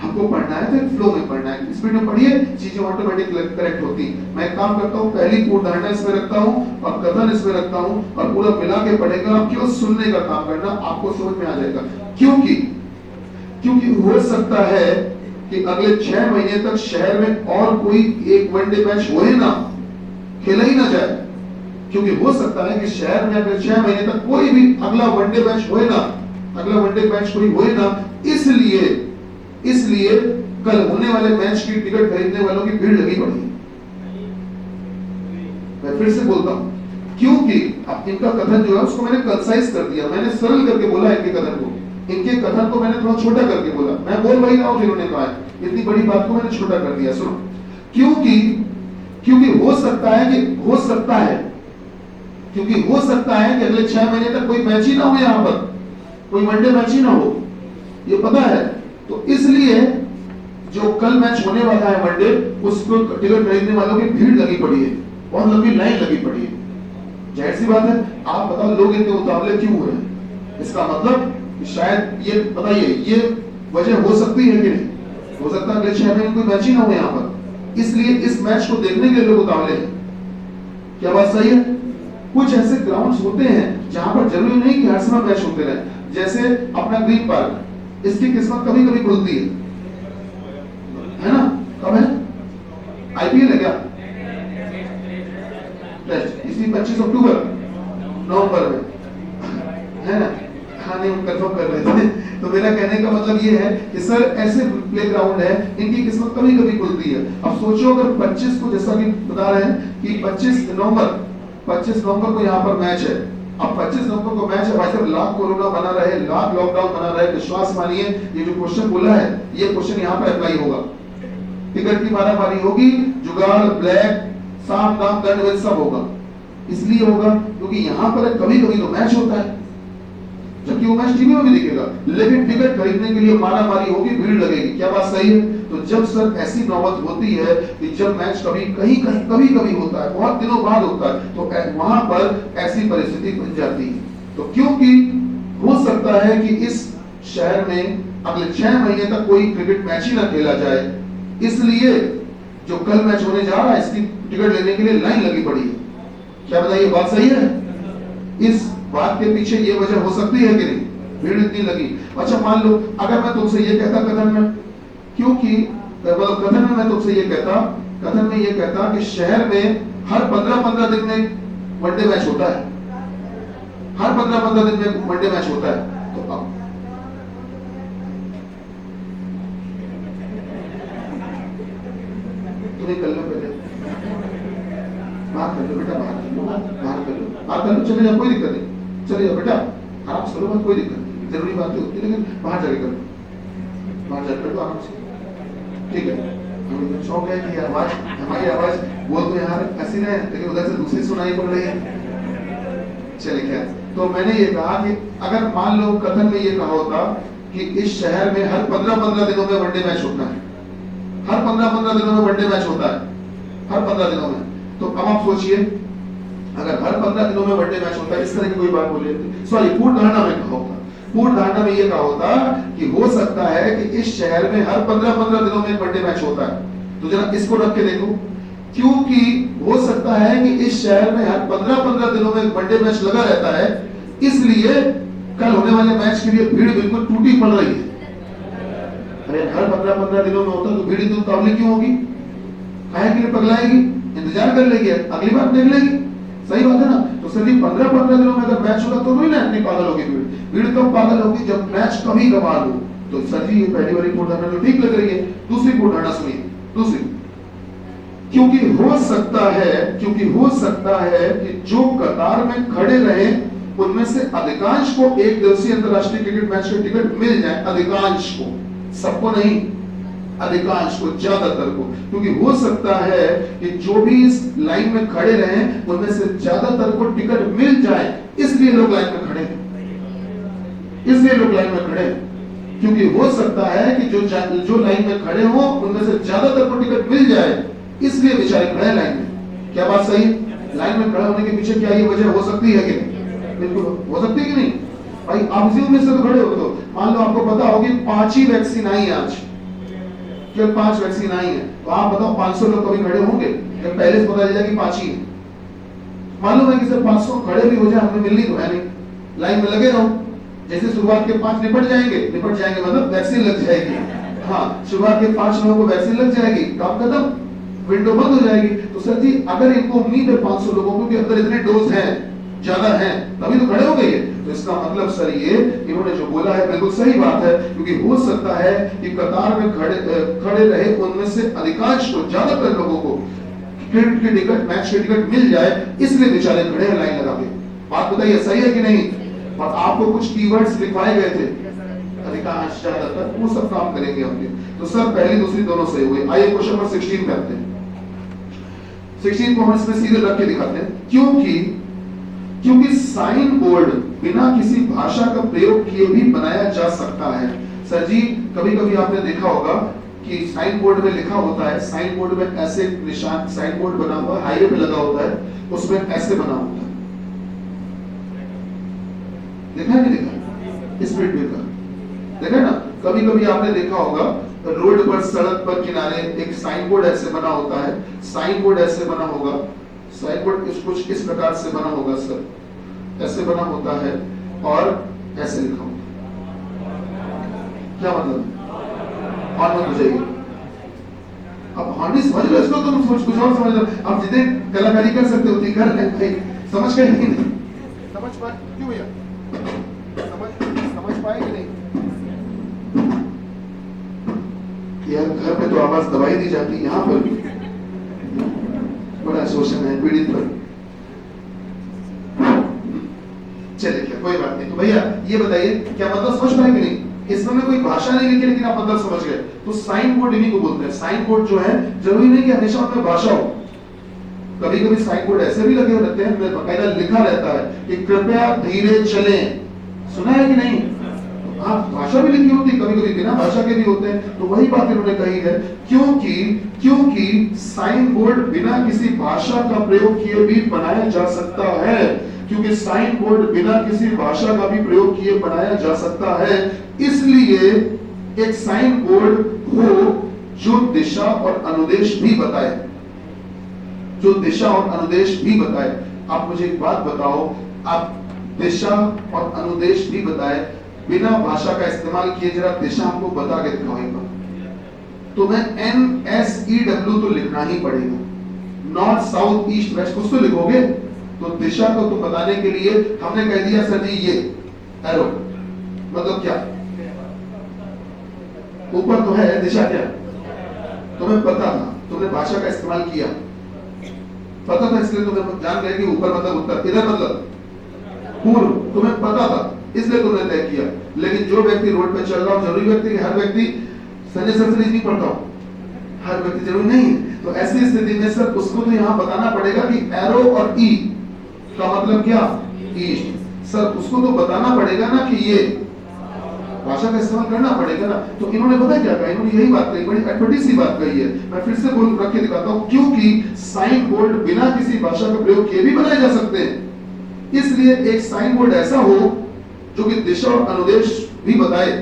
हमको पढ़ना है तो फ्लो में पढ़ना है, स्पीड में पढ़िए, चीजें ऑटोमेटिक करेक्ट होती। मैं एक काम करता हूँ, पहली पूर्वधारणा इसमें रखता हूँ और कथन इसमें रखता हूँ और पूरा मिला के पढ़ेगा। आप केवल सुनने का काम करना, आपको समझ में आ जाएगा। क्योंकि हो सकता है कि अगले 6 महीने तक शहर में और कोई एक वनडे मैच हो ही ना, खेला ही ना जाए। क्योंकि हो सकता है कि शहर में अगले 6 महीने तक कोई भी अगला वनडे मैच होए ना, अगला वनडे मैच कोई होए ना। इसलिए कल होने वाले मैच की टिकट खरीदने वालों की भीड़ लगी पड़ी। मैं फिर से बोलता हूं, क्योंकि अब इनका कथन जो है उसको मैंने कंसाइज कर दिया, मैंने सरल करके बोला इनके कथन को। इनके कथन को मैंने थोड़ा छोटा करके बोला। मैं बोल वही रहा हूं जिन्होंने कहा है, इतनी बड़ी बात को मैंने छोटा कर दिया। सुनो, क्योंकि हो सकता है कि अगले 6 महीने तक कोई मैच ही ना हो, यहां पर कोई वनडे मैच ही ना हो, ये पता है। तो इसलिए जो कल मैच होने वाला है वनडे, उसको टिकट खरीदने वालों की भीड़ लगी पड़ी है, बहुत लंबी लाइन लगी पड़ी है। जाहिर सी बात है, आप बताओ लोग इतने उतावले क्यों हो रहे हैं? इसका मतलब शायद ये बताइए, ये वजह हो सकती है कि नहीं? हो सकता है अगले 6 महीने कोई मैच ही ना हो यहाँ पर, इसलिए इस मैच को देखने के लिए लोग उतावले हैं। क्या बात सही है? कुछ ऐसे ग्राउंड्स होते हैं जहां पर जरूरी नहीं कि हर समय मैच होते रहे। जैसे अपना ग्रीन पार्क, इसकी किस्मत कभी कभी खुलती है ना? कब है? आईपीएल है क्या? टेस्ट इसी 25 अक्टूबर नवंबर में है ना? हाँ, नहीं, हम कंफर्म कर रहे थे। तो मेरा कहने का मतलब ये है कि सर ऐसे प्ले ग्राउंड है, इनकी किस्मत कभी कभी खुलती है। अब सोचो अगर 25 को, जैसा कि बता रहे हैं कि 25 नवंबर को यहाँ पर मैच है। अब 25 नवंबर को मैच है, भाई साहब, लाख कोरोना बना रहे, लाख लॉकडाउन बना रहे, विश्वास मानिए ये जो क्वेश्चन बोला है, ये क्वेश्चन यहाँ पर अप्लाई होगा। टिकट की मारामारी होगी, जुगाड़, ब्लैक, साम दाम दंड सब होगा। इसलिए होगा क्योंकि यहाँ पर कभी कभी तो मैच होता है, जबकि वो मैच टीवी में भी दिखेगा, लेकिन टिकट खरीदने के लिए मारामारी होगी, भीड़ लगेगी। क्या बात सही है? तो जब सर ऐसी नौबत होती है कि जब मैच कभी कभी होता है, बहुत दिनों बाद होता है, तो वहां पर ऐसी परिस्थिति बन जाती है। तो क्योंकि हो सकता है कि इस शहर में अगले 6 महीने तक कोई क्रिकेट मैच ही ना खेला जाए, इसलिए जो कल मैच होने जा रहा है इसकी टिकट लेने के लिए लाइन लगी पड़ी है। क्या बताइए, बात सही है? इस बात के पीछे ये वजह हो सकती है कि नहीं, भीड़ इतनी लगी। अच्छा, मान लो अगर मैं तुमसे ये कहता कथन में, क्योंकि कथन में मैं तुमसे ये कहता कि शहर में हर 15-15 दिन में वनडे मैच होता है, हर 15-15 दिन में वनडे मैच होता है। तो अब तुम्हें कर लो, पहले बात कर लो बेटा, बाहर कर लो, चले जाओ, कोई दिक्कत नहीं, चले जाओ बेटा, आराम से करो, कोई दिक्कत नहीं। जरूरी बात होती है लेकिन बाहर जाके करो, बाहर जाकर करो आराम से, ठीक है? हमें शौक है कि हमारी आवाज बोल तो यहाँ ऐसी रहे, लेकिन उधर से दूसरी सुनाई पड़ रही है। चले खैर, तो मैंने ये कहा कि अगर मान लो कथन में ये कहा होता कि इस शहर में हर 15-15 दिनों में वनडे मैच होता है, हर 15-15 दिनों में वनडे मैच होता है, हर 15 दिनों में। तो अब आप सोचिए, अगर हर 15 दिनों में वनडे मैच होता है, इस तरह की कोई बात बोली, सॉरी, पूर्ण धारणा में कहा होता, पूर्ण धारणा में ये कहा होता कि हो सकता है कि इस शहर में हर 15-15 दिनों में वनडे मैच होता है। तो जरा इसको रख के देखो, क्योंकि हो सकता है कि इस शहर में हर 15-15 दिनों में वनडे मैच लगा रहता है, इसलिए कल होने वाले मैच के लिए भीड़ बिल्कुल टूटी पड़ रही है। अरे हर 15-15 दिनों में होता तो भीड़ इतनी उतावली क्यों होगी? काहे के लिए पगलाएगी? इंतजार कर लेगी, अगली बार देख लेगी। सही बात है ना? तो सर जी 15-15 दिनों में अगर मैच होगा तो ना इतनी पागल होगी भीड़ कब पागल होगी? जब मैच कभी कभार हो। तो सर जी ये पहली वाली पूर्ण धारणा तो ठीक लग रही है, दूसरी पूर्ण धारणा सुनिए। दूसरी, क्योंकि हो सकता है कि जो कतार में खड़े रहे उनमें से अधिकांश को एक दिवसीय अंतरराष्ट्रीय क्रिकेट मैच के टिकट मिल जाए, अधिकांश को, सबको नहीं, अधिकांश को, ज्यादातर को। क्योंकि हो सकता है कि जो भी इस लाइन में खड़े रहे उनमें से ज्यादातर को टिकट मिल जाए, इसलिए लोग लाइन में खड़े, क्योंकि हो सकता है कि जो लाइन में खड़े हो उनमें से ज्यादातर को टिकट मिल जाए, इसलिए बेचारे खड़े हैं लाइन में। क्या बात सही है? लाइन में खड़े होने के पीछे क्या ये वजह हो सकती है कि नहीं? बिल्कुल हो सकती है कि नहीं भाई? आप इसी में से तो खड़े हो। तो मान लो आपको पता होगी 5 ही वैक्सीन आई है आज, केवल 5 वैक्सीन आई है, तो आप बताओ 500 लोग कभी खड़े होंगे? जब पहले से पता चल जाए कि 5 ही है, मालूम है कि सर 500 खड़े भी हो जाए, हमें मिलनी तो है नहीं, लाइन में लगे रहो। जैसे शुरुआत के 5 निपट जाएंगे मतलब वैक्सीन लग जाएगी। हाँ, शुरुआत के 5 लोगों को वैक्सीन लग जाएगी, काम खत्म, विंडो बंद हो जाएगी। तो सर जी अगर इनको उम्मीद है 500 लोगों को कि अंदर इतने डोज हैं, ज्यादा हैं, तभी तो खड़े हो गए। तो इसका मतलब सर ये इन्होंने जो बोला है बिल्कुल सही बात है, क्योंकि हो सकता है कि कतार में खड़े रहे उनमें से अधिकांश को, ज्यादातर लोगों को क्रिकेट की टिकट, मैच की टिकट मिल जाए, इसलिए बेचारे खड़े हैं लाइन लगा के। बात बताइए सही है कि नहीं? और आपको कुछ कीवर्ड्स लिखवाए गए थे, अधिकांश, ज्यादातर, वो सब काम करेंगे आपके। तो सर पहली दूसरी दोनों सही हुए। आइए क्वेश्चन नंबर 16 पे आते हैं। 16 को हम इसमें सीधे रख के दिखाते हैं। क्योंकि साइन बोर्ड बिना किसी भाषा का प्रयोग किए भी बनाया जा सकता है। सर जी कभी कभी आपने देखा होगा कि साइन बोर्ड में लिखा होता है, साइन बोर्ड में ऐसे निशान, साइन बोर्ड बना हुआ हाईवे पे लगा होता है, उसमें ऐसे बना होता है, देखा है नहीं देखा? स्पीड ब्रेकर देखा ना? कभी कभी आपने देखा होगा रोड पर, सड़क पर किनारे एक साइन बोर्ड ऐसे बना होता है, साइन बोर्ड ऐसे बना होगा, साइन बोर्ड कुछ इस प्रकार से बना होगा सर, ऐसे बना होता है और ऐसे लिखा होगा। क्या मतलब? हॉर्न मत बजाइए। अब हॉर्न ही समझ लो इसको, तुम कुछ और समझ लो। आप जितने कलाकारी कर सकते हो उतनी कर ले, समझ गए नहीं? समझ पाए क्यों भैया? समझ पाए कि नहीं? यार घर पे तो आवाज दबाई दी जाती है, यहाँ पर भी बड़ा शोषण है पीड़ित पर। चलिए क्या, कोई बात नहीं। तो भैया ये बताइए क्या मतलब समझ पाए कि नहीं? इसमें कोई भाषा नहीं लिखी, लेकिन आप मतलब समझ गए। तो साइन बोर्ड इन्हीं को बोलते हैं। साइन बोर्ड जो है जरूरी नहीं कि हमेशा उनमें भाषा हो, कभी कभी साइन बोर्ड ऐसे भी लगे रहते हैं, बकायदा लिखा रहता है कि कृपया धीरे चलें, सुना है कि नहीं? हाँ, भाषा भी लिखी होती, कभी कभी बिना भाषा के भी होते हैं। तो वही बात इन्होंने कही है, क्योंकि साइन बोर्ड बिना किसी भाषा का प्रयोग किए भी बनाया जा सकता है। क्योंकि साइन बोर्ड बिना किसी भाषा का भी प्रयोग किए बनाया जा सकता है, इसलिए एक साइन बोर्ड हो जो दिशा और अनुदेश भी बताए, जो दिशा और अनुदेश भी बताए। आप मुझे एक बात बताओ, आप दिशा और अनुदेश भी बताए, बिना भाषा का इस्तेमाल किए जरा दिशा हमको बता के दिखाओ एक बार। तो मैं NSEW तो लिखना ही पड़ेगा, नॉर्थ साउथ ईस्ट वेस्ट कुछ तो लिखोगे। तो दिशा को तुम बताने के लिए हमने कह दिया सर जी ये एरो, मतलब क्या? ऊपर तो है, दिशा क्या? तुम्हें पता था, तुमने भाषा का इस्तेमाल किया, पता था, इसलिए तुम्हें जान गए कि ऊपर मतलब उत्तर, इधर मतलब पूर्व, तुम्हें पता था इसलिए तुमने तय किया। लेकिन जो व्यक्ति रोड पे चल रहा हो, जरूरी व्यक्ति हर व्यक्ति संजय सर से नहीं पढ़ता हो, हर व्यक्ति जरूरी नहीं है। तो ऐसी स्थिति में सर उसको तो यहाँ बताना पड़ेगा कि एरो और ई का मतलब क्या? ईस्ट। सर उसको तो बताना पड़ेगा ना कि ये भाषा का इस्तेमाल करना पड़ेगा ना। तो इन्होंने पता क्या कहा? इन्होंने यही बात कही, बड़ी अटपटी सी बात कही है। मैं फिर से बोल रख के दिखाता हूँ, क्योंकि साइन बोर्ड बिना किसी भाषा का प्रयोग किए भी बनाए जा सकते हैं, इसलिए एक साइन बोर्ड ऐसा हो जो कि दिशा और अनुदेश भी बताए।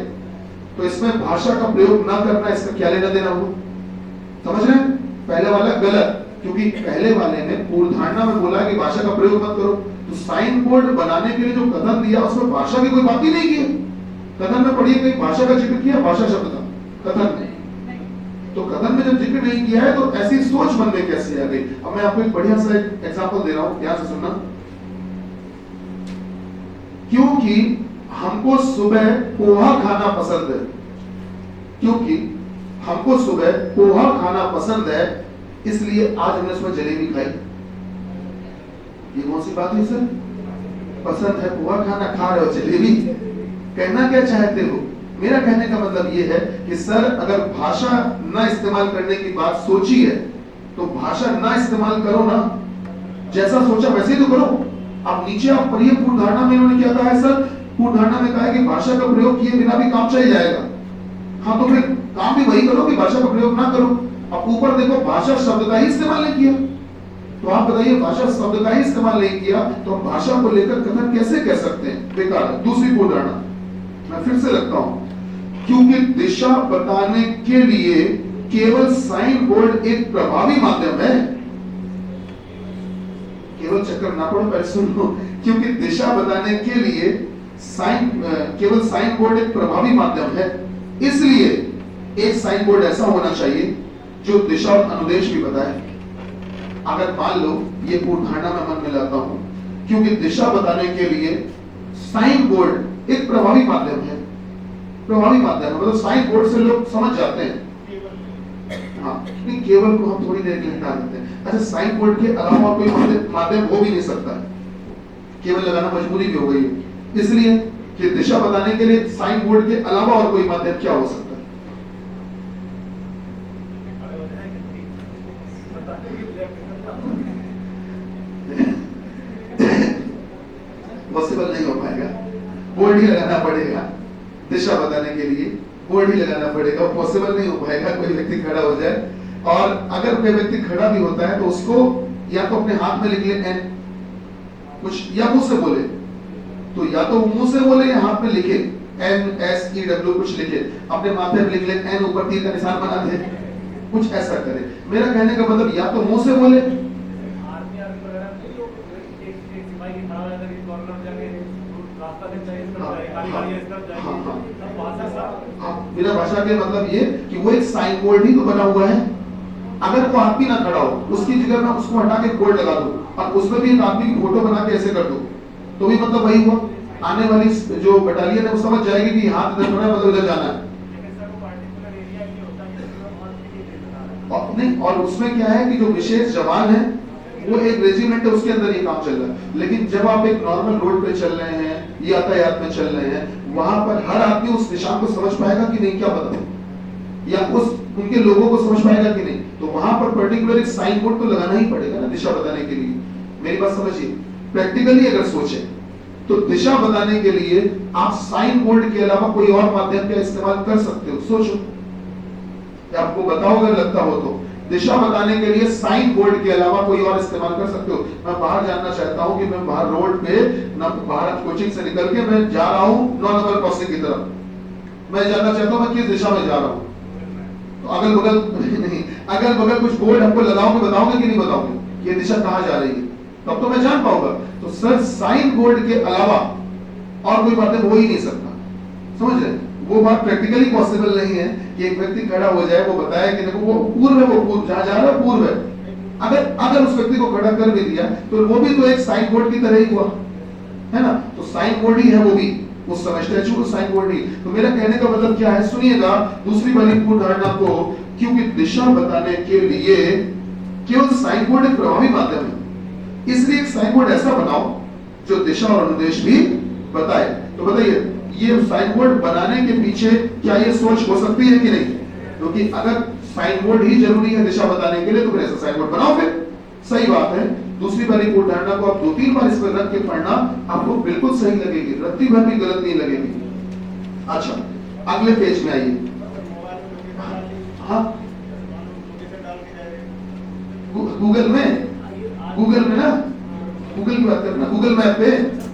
तो इसमें भाषा का प्रयोग ना करना, इसका क्या लेना देना हुआ? समझ रहे हैं? पहले वाला गलत, क्योंकि पहले वाले ने पूर्व धारणा में बोला कि भाषा का प्रयोग मत करो। तो साइन बोर्ड बनाने के लिए जो कथन दिया उसमें भाषा की कोई बात ही नहीं की। कथन में पढ़िए कहीं भाषा का जिक्र किया? भाषा शब्द था कथन में। तो कथन में जब जिक्र नहीं किया है तो ऐसी सोच मन में कैसे आ गई? अब मैं आपको एक बढ़िया सा एग्जाम्पल दे रहा हूं, ध्यान से सुनना। क्योंकि हमको सुबह पोहा खाना पसंद है, क्योंकि हमको सुबह पोहा खाना पसंद है, इसलिए आज हमने सुबह जलेबी खाई। ये कौन सी बात है सर? पसंद है पोहा खाना, खा रहे हो जलेबी। कहना क्या चाहते हो? मेरा कहने का मतलब ये है कि सर अगर भाषा ना इस्तेमाल करने की बात सोची है तो भाषा ना इस्तेमाल करो ना, जैसा सोचा वैसे ही तो करो। अब नीचे आप पढ़िए, पूर्व धारणा में इन्होंने क्या कहा है सर? पूर्व धारणा में कहा है कि भाषा का प्रयोग किए बिना भी काम चल जाएगा। हाँ, तो फिर काम भी वही करो कि भाषा का प्रयोग ना करो। अब ऊपर देखो भाषा शब्द का ही इस्तेमाल नहीं किया, तो आप बताइए भाषा शब्द का ही इस्तेमाल नहीं किया तो हम भाषा को लेकर कथन कैसे कह सकते हैं? बेकार है। दूसरी पूर्ण धारणा मैं फिर से लगता हूं, क्योंकि दिशा बताने के लिए केवल साइन बोर्ड एक प्रभावी माध्यम है। केवल चक्कर ना पड़ो, पहले सुन लो। क्योंकि दिशा बताने के लिए केवल साइन बोर्ड एक प्रभावी माध्यम है, इसलिए एक साइन बोर्ड ऐसा होना चाहिए जो दिशा और अनुदेश भी बताए। अगर मान लो ये पूर्ण धारणा मैं मन में लाता हूं, क्योंकि दिशा बताने के लिए साइन बोर्ड एक प्रभावी माध्यम है। प्रभावी माध्यम है मतलब साइन बोर्ड से लोग समझ जाते हैं। हाँ, नहीं केवल को हम थोड़ी देर के लिए हटा देते हैं। अच्छा, साइन बोर्ड के अलावा और कोई माध्यम हो भी नहीं सकता है, केवल लगाना मजबूरी भी हो गई है, इसलिए कि दिशा बताने के लिए साइन बोर्ड के अलावा और कोई माध्यम क्या हो सकता है? पॉसिबल नहीं हो पाएगा, बोर्ड ही लगाना पड़ेगा। दिशा बताने के लिए बोर्ड ही लगाना पड़ेगा, पॉसिबल नहीं हो पाएगा कोई व्यक्ति खड़ा हो जाए। और अगर कोई व्यक्ति खड़ा भी होता है तो उसको या तो अपने हाथ में लिख ले एन कुछ, या मुंह से बोले, तो या तो मुंह से बोले या हाथ में लिखे NSEW कुछ लिखे, अपने माथे पे लिख ले एन, ऊपर तीर का निशान बना दे, कुछ ऐसा करे। मेरा कहने का मतलब या तो मुंह से बोले, बिना भाषा के मतलब ये कि वो एक साइन बोर्ड ही तो बना हुआ है। अगर वो आदमी ना खड़ा हो, उसकी जगह मैं उसको हटा के बोर्ड लगा दूं और उसमें भी एक आदमी की फोटो बना के ऐसे कर दूं, तो भी मतलब वही हुआ। आने वाली जो बटालियन है वो समझ जाएगी कि हाथ इधर बना है मतलब इधर जाना है। और उसमें क्या है कि जो विशेष जवान है वो एक रेजिमेंट है, उसके अंदर ये काम चल रहा है। लेकिन जब आप एक नॉर्मल रोड पे चल रहे हैं, यातायात में चल रहे हैं, वहां पर हर आदमी उस निशान को समझ पाएगा कि नहीं, क्या पता, या उस उनके लोगों को समझ पाएगा कि नहीं। तो वहां पर पर्टिकुलर एक साइन बोर्ड तो लगाना ही पड़ेगा ना दिशा बताने के लिए। मेरी बात समझिए, प्रैक्टिकली अगर सोचे तो दिशा बताने के लिए आप साइन बोर्ड के अलावा कोई और माध्यम का इस्तेमाल कर सकते हो। सोचो, आपको बताओ अगर लगता हो तो दिशा बताने के लिए साइन बोर्ड के अलावा कोई और इस्तेमाल कर सकते हो। मैं बाहर जानना चाहता हूं कि मैं बाहर रोड पे बाहर कोचिंग से निकल के मैं जा रहा हूं 9 नंबर क्रॉसिंग की तरफ, मैं जानना चाहता हूं मैं किस दिशा में जा रहा हूं, तो अगल बगल नहीं, अगल बगल कुछ बोर्ड हमको लगाओगे, बताओगे कि नहीं बताओगे ये दिशा कहां जा रही है, तब तो मैं जान पाऊंगा। तो सर साइन बोर्ड के अलावा और कोई बातें हो ही नहीं सकता, समझ रहे? वो बात प्रैक्टिकली पॉसिबल नहीं है कि एक व्यक्ति खड़ा हो जाए, वो बताए कि देखो वो पूर्व है, वो पूर्व जहां जा रहा है पूर्व है। अगर उस व्यक्ति को खड़ा कर भी दिया तो वो भी तो एक साइन बोर्ड की तरह ही हुआ है ना, तो साइन बोर्ड ही है वो भी, उस समय स्टैचू को साइन बोर्ड ही। तो मेरा कहने का मतलब क्या है, सुनिएगा दूसरी वाली पूर्ण धारणा को, क्योंकि दिशा बताने के लिए केवल साइन बोर्ड एक प्रभावी माध्यम है, इसलिए एक साइन बोर्ड ऐसा बनाओ जो दिशा और अनुदेश भी बताए। तो बताइए ये साइन बोर्ड बनाने के पीछे क्या ये सोच हो सकती है कि नहीं? क्योंकि अगर साइन बोर्ड ही जरूरी है दिशा बताने के लिए तो फिर ऐसा साइन बोर्ड बनाओ, फिर सही बात है। दूसरी वाली पूर्ण धारणा को आप 2-3 बार इस पर रख के पढ़ना, आपको बिल्कुल सही लगेगी, रत्ती भर भी गलत नहीं लगेगी। अच्छा अगले पेज में आइए। हाँ गूगल में ना, गूगल की बात करना, गूगल मैप पे,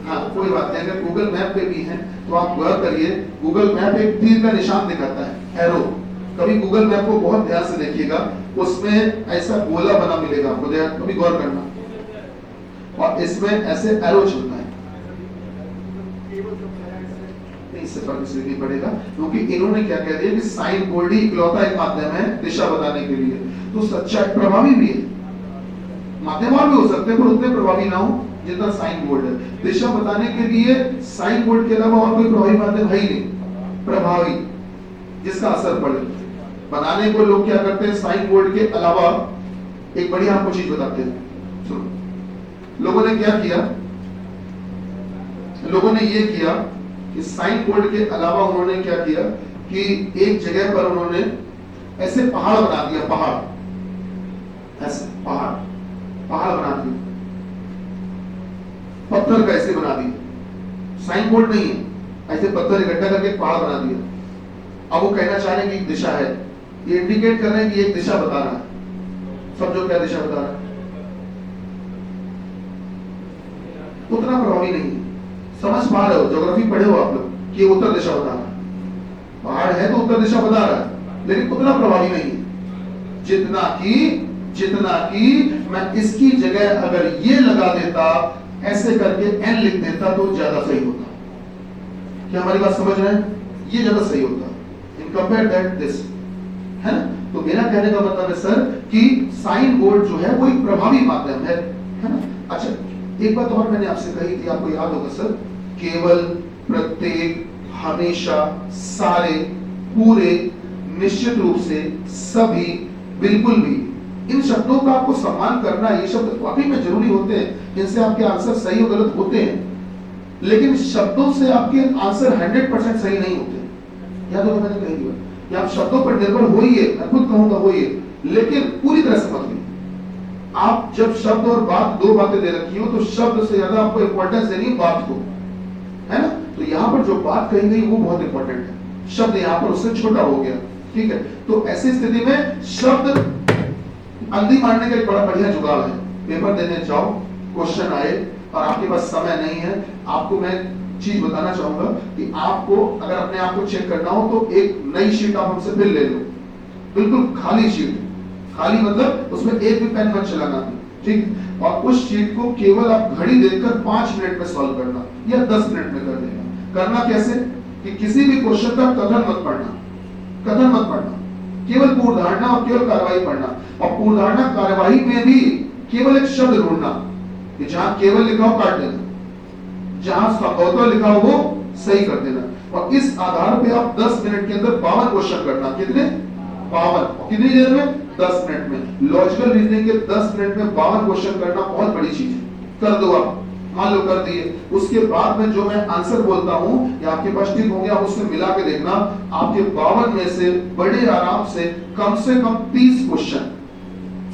हाँ कोई बात नहीं, अगर गूगल मैप पे भी है तो आप गौर करिए, गूगल मैप एक तीर का निशान दिखाता है, एरो। कभी गूगल मैप को बहुत ध्यान से देखिएगा, उसमें ऐसा गोला बना मिलेगा आपको, कभी गौर करना, और इसमें ऐसे एरो चलता है। इससे फर्क इसलिए नहीं पड़ेगा क्योंकि इन्होंने क्या कह दिया कि साइन बोर्ड ही इकलौता एक माध्यम है दिशा बताने के लिए। तो सच्चा प्रभावी भी है, माध्यम और भी हो सकते हैं पर उतने प्रभावी ना हो जितना साइन बोर्ड है। दिशा बताने के लिए साइन बोर्ड के अलावा और कोई प्रभावी माध्यम है ही नहीं प्रभावी जिसका असर पड़े। बनाने को लोग क्या करते हैं, साइन बोर्ड के अलावा एक बढ़िया आपको चीज बताते हैं, सुनो। लोगों ने क्या किया, लोगों ने ये किया कि साइन बोर्ड के अलावा उन्होंने क्या किया कि एक जगह पर उन्होंने ऐसे पहाड़ बना दिया, पहाड़ ऐसे पहाड़ बना दिया, पत्थर का ऐसे बना दिया, साइन बोर्ड नहीं है, ऐसे पत्थर इकट्ठा करके पहाड़ बना दिया। अब वो कहना चाह रहे हैं कि दिशा है, ये इंडिकेट कर रहे हैं कि एक दिशा बता रहा है। समझो क्या दिशा बता रहा है? उतना प्रभावी नहीं है। समझ पा रहे हो? ज्योग्राफी पढ़े हो आप लोग कि ये उत्तर दिशा बता रहा है। पहाड़ है तो उत्तर दिशा बता रहा है, लेकिन उतना प्रभावी नहीं है जितना कि मैं इसकी जगह अगर ये लगा देता, ऐसे करके एन लिख देता तो ज्यादा सही होता। क्या हमारी बात समझ रहे हैं? ये ज्यादा सही होता इन कंपेयर दैट दिस, है ना? तो मेरा कहने का मतलब है सर कि साइन बोर्ड जो है वो एक प्रभावी माध्यम है ना? अच्छा, एक बात और मैंने आपसे कही थी, आपको याद होगा सर, केवल, प्रत्येक, हमेशा, सारे, पूरे, निश्चित रूप से, सभी, बिल्कुल भी, इन शब्दों का आपको सम्मान करना, ये शब्द वाकई में जरूरी होते हैं। इनसे आपके आंसर सही और गलत होते हैं, लेकिन शब्दों से आपके आंसर 100% सही नहीं होते। याद होगा मैंने कही कि आप शब्दों पर निर्भर होइए, मैं खुद कहूंगा होइए, लेकिन पूरी तरह से मत होइए। आप जब शब्द और बात, दो बातें दे रखी हो, तो शब्द से ज्यादा आपको इंपॉर्टेंस देनी है बात को, है ना? तो यहाँ पर जो बात कही गई वो बहुत इंपॉर्टेंट है। शब्द यहाँ पर उससे छोटा हो गया, ठीक है? तो ऐसी स्थिति में शब्द अंधी मारने का एक बड़ा बढ़िया जुगाड़ है। पेपर देने जाओ, क्वेश्चन आए और आपके पास समय नहीं है, आपको मैं चीज बताना चाहूंगा कि आपको अगर अपने आप को चेक करना हो तो एक नई शीट आप हमसे फिर ले लो, बिल्कुल खाली शीट, खाली मतलब उसमें एक भी पेन मत चलाना, ठीक? और उस शीट को केवल आप घड़ी देखकर 5 मिनट में सॉल्व करना या 10 मिनट में कर देना। करना कैसे कि किसी भी क्वेश्चन का कथन मत पढ़ना, केवल पूर्वधारणा और केवल कार्रवाई पढ़ना, और पूर्वधारणा कार्रवाई में भी केवल एक शब्द ढूंढना कि जहां केवल लिखा हो काट देना, जहां संभवतः लिखा हो वो सही कर देना, और इस आधार पे आप 10 मिनट के अंदर 52 क्वेश्चन करना। कितने? 52। कितनी देर में? 10 मिनट में। लॉजिकल रीजनिंग के 10 मिनट में 52 क्वेश्चन करना बहुत बड़ी चीज है। कर दो आप, मान लो कर दिए, उसके बाद में जो मैं आंसर बोलता हूं या आपके पास टिक होंगे, आप उसमें मिला के देखना, आपके 52 में से बड़े आराम से कम 30 क्वेश्चन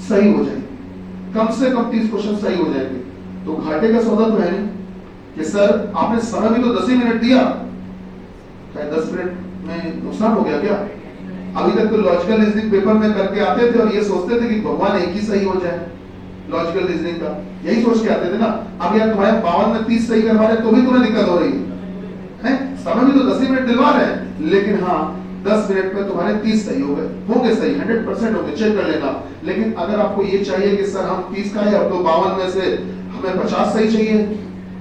सही हो जाएंगे, कम से कम 30 क्वेश्चन सही हो जाएंगे। तो घाटे का सौदा तो है नहीं कि सर आपने समय भी तो 10 ही मिनट दिया, क्या 10 मिनट में नुकसान हो गया क्या? अभी तक तो लॉजिकल रीजनिंग पेपर में करके आते थे और ये सोचते थे कि भगवान एक ही सही हो जाए, लॉजिकल रीजनिंग का यही सोच के आते थे ना। अब यार तुम्हारे 52 में 30 सही करवा रहे तो भी तुम्हें दिक्कत हो रही है? समय भी तो 10 मिनट दिलवा रहे हैं, लेकिन हाँ 10 मिनट में तुम्हारे 30 सही हो गए, होंगे सही, 100% होंगे, चेक कर लेना। लेकिन अगर आपको ये चाहिए कि सर हम 30 का है, अब तो 52 में से हमें 50 सही चाहिए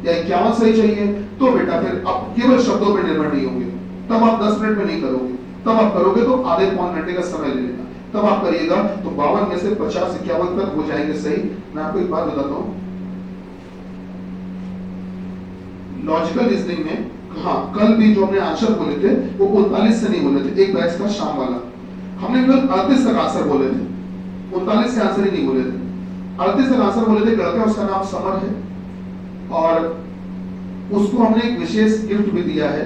या 51 सही चाहिए, तो बेटा फिर आप केवल शब्दों पर निर्भर नहीं होंगे, तब आप 10 मिनट में नहीं करोगे, तब आप करोगे तो आधे पौन घंटे का समय ले लेना, तब आप करिएगा तो 52 में से 50-51 तक हो जाएंगे सही। मैं आपको एक बात बताता हूं, लॉजिकल रीजनिंग में हाँ कल भी जो हमने आंसर बोले थे वो 39 से नहीं बोले थे, एक बैच था शाम वाला, हमने केवल 38 तक आंसर बोले थे, 39 के आंसर ही नहीं बोले थे। 38 तक आंसर बोले थे। लड़का उसका नाम समर है और उसको हमने एक विशेष गिफ्ट भी दिया है।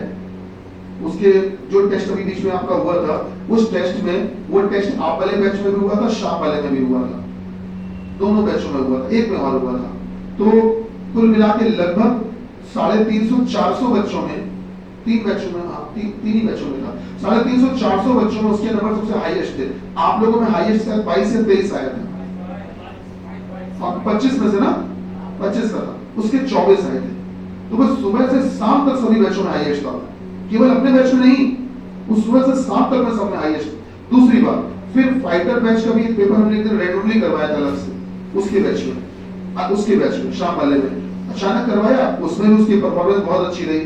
उसके जो टेस्ट अभी बीच में आपका हुआ था, उस टेस्ट में, वो टेस्ट आप वाले बैच में भी हुआ था, शाम वाले में भी हुआ था, दोनों बैचों में हुआ था, एक में और हुआ था। तो कुल मिला के लगभग 350-400 बच्चों में, तीन बैचों में, हाँ तीन ही बैचों में था, 350-400 बच्चों में उसके नंबर सबसे हाईएस्ट थे। आप लोगों में हाईएस्ट शायद 22 से 23 आया था, और 25 में से ना 25 का था, उसके 24 आए थे। तो बस सुबह से शाम तक सभी बैचों में हाईएस्ट था, केवल अपने बैच में नहीं, उस सुबह से शाम तक में सब में हाईएस्ट। दूसरी बात, फिर फाइटर बैच का भी एक पेपर हमने एक दिन रैंडमली करवाया था अलग से, उसके बैच में शाम वाले में अचानक करवाया, उसमें भी उसकी परफॉर्मेंस बहुत अच्छी रही।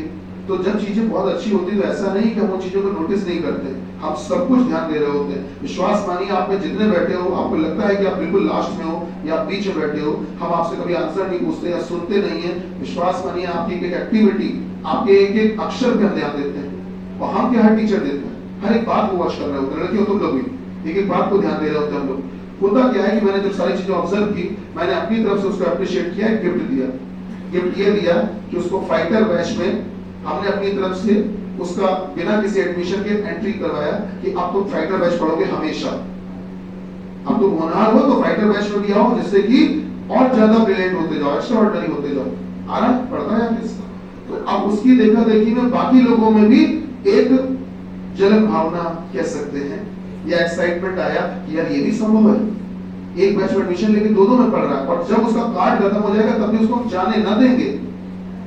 तो जब चीजें बहुत अच्छी होती तो ऐसा नहीं कि हम उन चीजों को नोटिस नहीं करते, हम सब कुछ ध्यान दे रहे होते हैं। विश्वास मानिए, आप में जितने बैठे हो, आपको लगता है कि आप बिल्कुल लास्ट में हो या आप बीच में बैठे हो, हम आपसे कभी आंसर नहीं पूछते या सुनते नहीं है। विश्वास मानिए, आपकी एक एक्टिविटी, आपके एक एक अक्षर पे हम ध्यान देते हैं, और हम क्या हर टीचर देते हैं, हर एक बात को वॉच कर रहे होते हैं। लड़कियों तुम लोग भी एक एक बात को ध्यान दे रहे होते हैं। हम लोग होता क्या है कि मैंने जब सारी चीजें ऑब्जर्व की, मैंने अपनी तरफ से उसको अप्रिशिएट किया, गिफ्ट दिया। गिफ्ट ये दिया कि उसको फाइटर बैच में हमने अपनी तरफ से उसका बिना किसी एडमिशन के एंट्री करवाया कि अब तुम फाइटर बैच पढ़ोगे हमेशा, अब तुम होनहार हो तो फाइटर बैच में भी आओ, जिससे कि और ज्यादा ब्रिलियंट होते जाओ, एक्स्ट्राऑर्डिनरी होते जाओ। आराम पड़ता है किसका? तो अब उसकी देखा देखी में बाकी लोगों में भी एक जलन भावना कह सकते हैं या एक्साइटमेंट आया कि यार ये भी संभव है, एक बैच में एडमिशन लेके दो में पढ़ रहा है, और जब उसका कार्ड खत्म हो जाएगा तब भी उसको हम जाने न देंगे।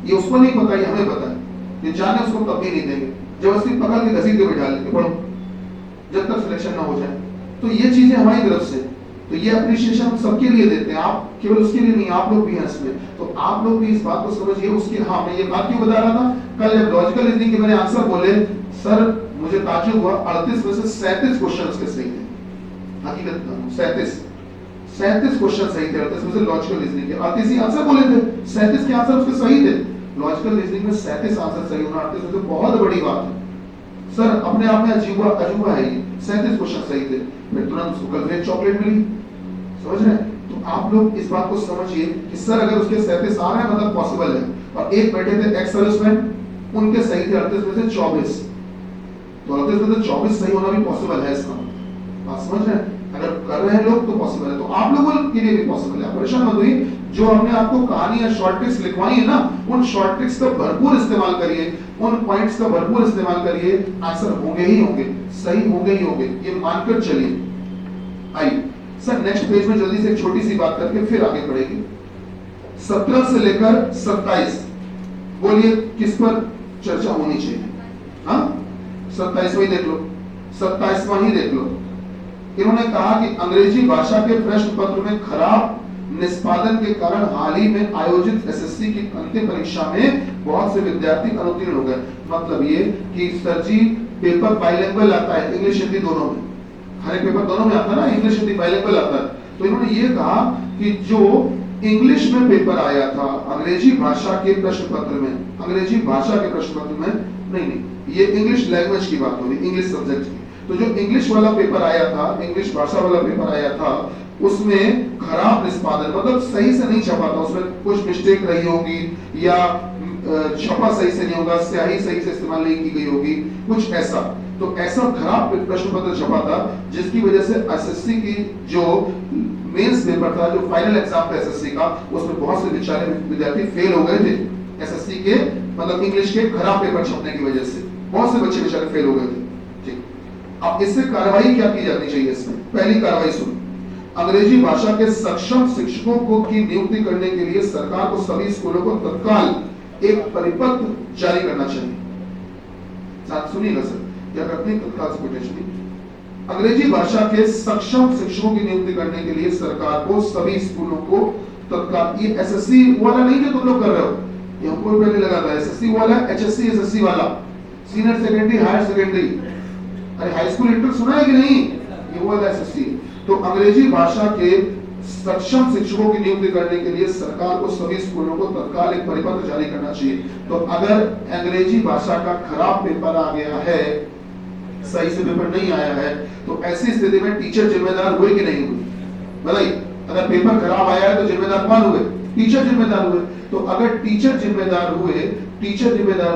ये उसको नहीं पता, ये हमें पता है। ये जाने उसको तब भी नहीं देंगे, जबरदस्ती पकड़ के घसीट के बैठा लेंगे, पढ़ो जब तक सिलेक्शन ना हो जाए। तो ये चीजें हमारी तरफ से, तो ये अप्रिशिएशन हम सबके लिए देते हैं, आप केवल उसके लिए नहीं, आप लोग भी हैं इसमें। तो आप लोग भी इस बात को समझिए। उसके, हाँ मैं ये बात क्यों बता रहा था, कल जब लॉजिकल रीजनिंग के मैंने आंसर बोले, सर मुझे ताज्जुब हुआ, 38 में से 37 क्वेश्चन उसके सही थे। हकीकत 37 क्वेश्चन सही थे 38 में से लॉजिकल रीजनिंग के। 38 ही आंसर बोले थे, 37 के आंसर उसके सही थे। लॉजिकल रीजनिंग में 37 आंसर सही होना 38 में से बहुत बड़ी बात है सर, अपने आप में अजूबा है ये। 37 क्वेश्चन सही थे, फिर तुरंत उसको कल फिर चॉकलेट मिली, समझ रहे हैं? तो आप लोग इस बात को समझिए कि सर अगर उसके 37 आ रहे हैं मतलब पॉसिबल है। और एक बैठे थे एक्स सर्विसमैन, उनके सही थे 38 में से 24, तो 38 में से 24 सही होना भी पॉसिबल है इसका, बात समझ रहे हैं? अगर कर रहे हैं लोग तो पॉसिबल है, तो आप लोगों के लिए भी पॉसिबल है। परेशान मत होइए, जो हमने आपको कहानी या शॉर्ट ट्रिक्स लिखवाई है ना, उन शॉर्ट ट्रिक्स का भरपूर इस्तेमाल करिए, उन पॉइंट्स का भरपूर इस्तेमाल करिए, आंसर होंगे ही होंगे, सही होंगे ही होंगे, ये मानकर चलिए। आइए सर नेक्स्ट पेज में जल्दी से एक छोटी सी बात करके फिर आगे बढ़ेगी। 17 से लेकर 27 बोलिए किस पर चर्चा होनी चाहिए? हाँ 27वां ही देख लो, 27वां ही देख लो। इन्होंने कहा कि अंग्रेजी भाषा के प्रश्न पत्र में खराब निष्पादन के कारण हाल ही में आयोजित एसएससी की अंतिम परीक्षा में बहुत से विद्यार्थी अनुत्तीर्ण हो गए। मतलब ये कि सर जी पेपर बाइलिंगुअल आता है, इंग्लिश हिंदी दोनों में, हर एक पेपर दोनों में आता है ना, इंग्लिश हिंदी बाइलिंगुअल आता है। तो इन्होंने ये कहा कि जो इंग्लिश में पेपर आया था अंग्रेजी भाषा के प्रश्न पत्र में, अंग्रेजी भाषा के प्रश्न पत्र में नहीं, ये इंग्लिश लैंग्वेज की बात हो रही, इंग्लिश सब्जेक्ट की। तो जो इंग्लिश वाला पेपर आया था, इंग्लिश भाषा वाला पेपर आया था, उसमें खराब निष्पादन मतलब सही से नहीं छपा था, उसमें कुछ मिस्टेक रही होगी या छपा सही से नहीं होगा, स्याही सही से इस्तेमाल नहीं की गई होगी, कुछ ऐसा। तो ऐसा खराब प्रश्न पत्र छपा था जिसकी वजह से एसएससी की जो मेंस पेपर था, जो फाइनल एग्जाम था एसएससी का, उसमें बहुत से बेचारे विद्यार्थी फेल हो गए थे एसएससी के, मतलब इंग्लिश के खराब पेपर छपने की वजह से बहुत से बच्चे बेचारे फेल हो गए थे। ठीक, अब इससे कार्रवाई क्या की जानी चाहिए? इसमें पहली कार्रवाई सुनो, अंग्रेजी भाषा के सक्षम शिक्षकों को की नियुक्ति करने के लिए सरकार को सभी स्कूलों को तत्काल एक परिपत्र जारी करना चाहिए। साथ सुनिएगा सर, क्या करते हैं तत्काल कोटेशन, अंग्रेजी भाषा के सक्षम शिक्षकों की नियुक्ति करने के लिए सरकार को सभी स्कूलों को तत्काल, ये एसएससी वाला नहीं जो तुम लोग कर रहे हो, ये हमको पहले लगा था एसएससी वाला, एचएससी एसएससी वाला, सीनियर सेकेंडरी हायर सेकेंडरी, अरे हाई स्कूल इंटर सुना है कि नहीं, ये वाला एसएससी। तो अंग्रेजी भाषा के सक्षम शिक्षकों की नियुक्ति करने के लिए सरकार को सभी स्कूलों को तत्काल एक परिपत्र जारी करना चाहिए। तो अगर अंग्रेजी भाषा का खराब पेपर आ गया है, सही से पेपर नहीं आया है, तो ऐसी स्थिति में टीचर जिम्मेदार हुए कि नहीं हुए? बताइए, अगर पेपर खराब आया है तो जिम्मेदार कौन हुए? टीचर जिम्मेदार हुए। तो अगर टीचर जिम्मेदार